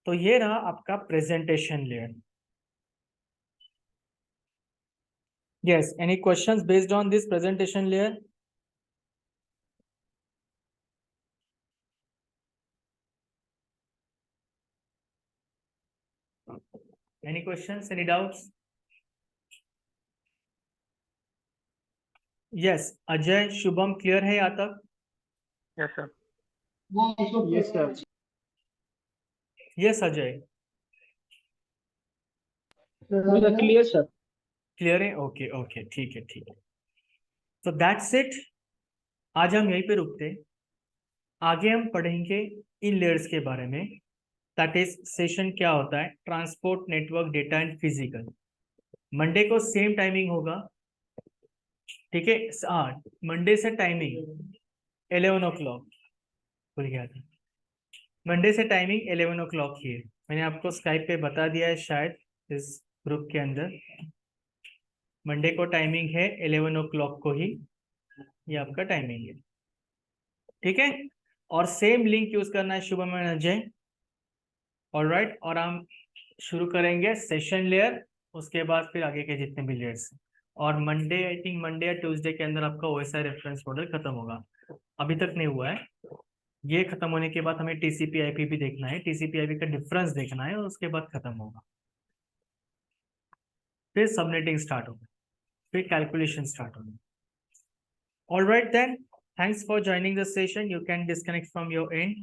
Speaker 1: तो ये रहा आपका presentation layer. Yes, any questions based on this presentation layer? Any questions, any doubts? Yes, Ajay, Shubham, clear है यहाँ तक?
Speaker 2: Yes sir.
Speaker 3: Yes, sir.
Speaker 1: Yes Ajay,
Speaker 3: Clear, sir.
Speaker 1: Clear है, ओके ओके, ठीक है ठीक है। तो दैट्स इट, आज हम यहीं पे रुकते हैं, आगे हम पढ़ेंगे इन लेयर्स के बारे में, दैट इज सेशन क्या होता है, transport network data and physical. Monday को सेम टाइमिंग होगा, ठीक है, मंडे से टाइमिंग 11 o'clock, भूल गया था, मंडे से टाइमिंग 11 o'clock ही है। मैंने आपको स्काइप पे बता दिया है शायद इस ग्रुप के अंदर, मंडे को टाइमिंग है 11 o'clock को ही, ये आपका टाइमिंग है, ठीक है। और सेम लिंक यूज करना है शुभम एंड अजय, ऑलराइट, और हम शुरू करेंगे सेशन लेयर, उसके बाद फिर आगे के जितने भी लेयर्स, और मंडे, आई थिंक मंडे या ट्यूसडे के अंदर आपका OSI रेफरेंस मॉडल खत्म होगा। अभी तक नहीं हुआ है, ये खत्म होने के बाद हमें TCP/IP भी देखना है, TCP/IP का डिफरेंस देखना है, और उसके बाद खत्म होगा। फिर सबनेटिंग स्टार्ट होगा, फिर कैलकुलेशन स्टार्ट होगा। Alright then, thanks for joining the session. You can disconnect from your end.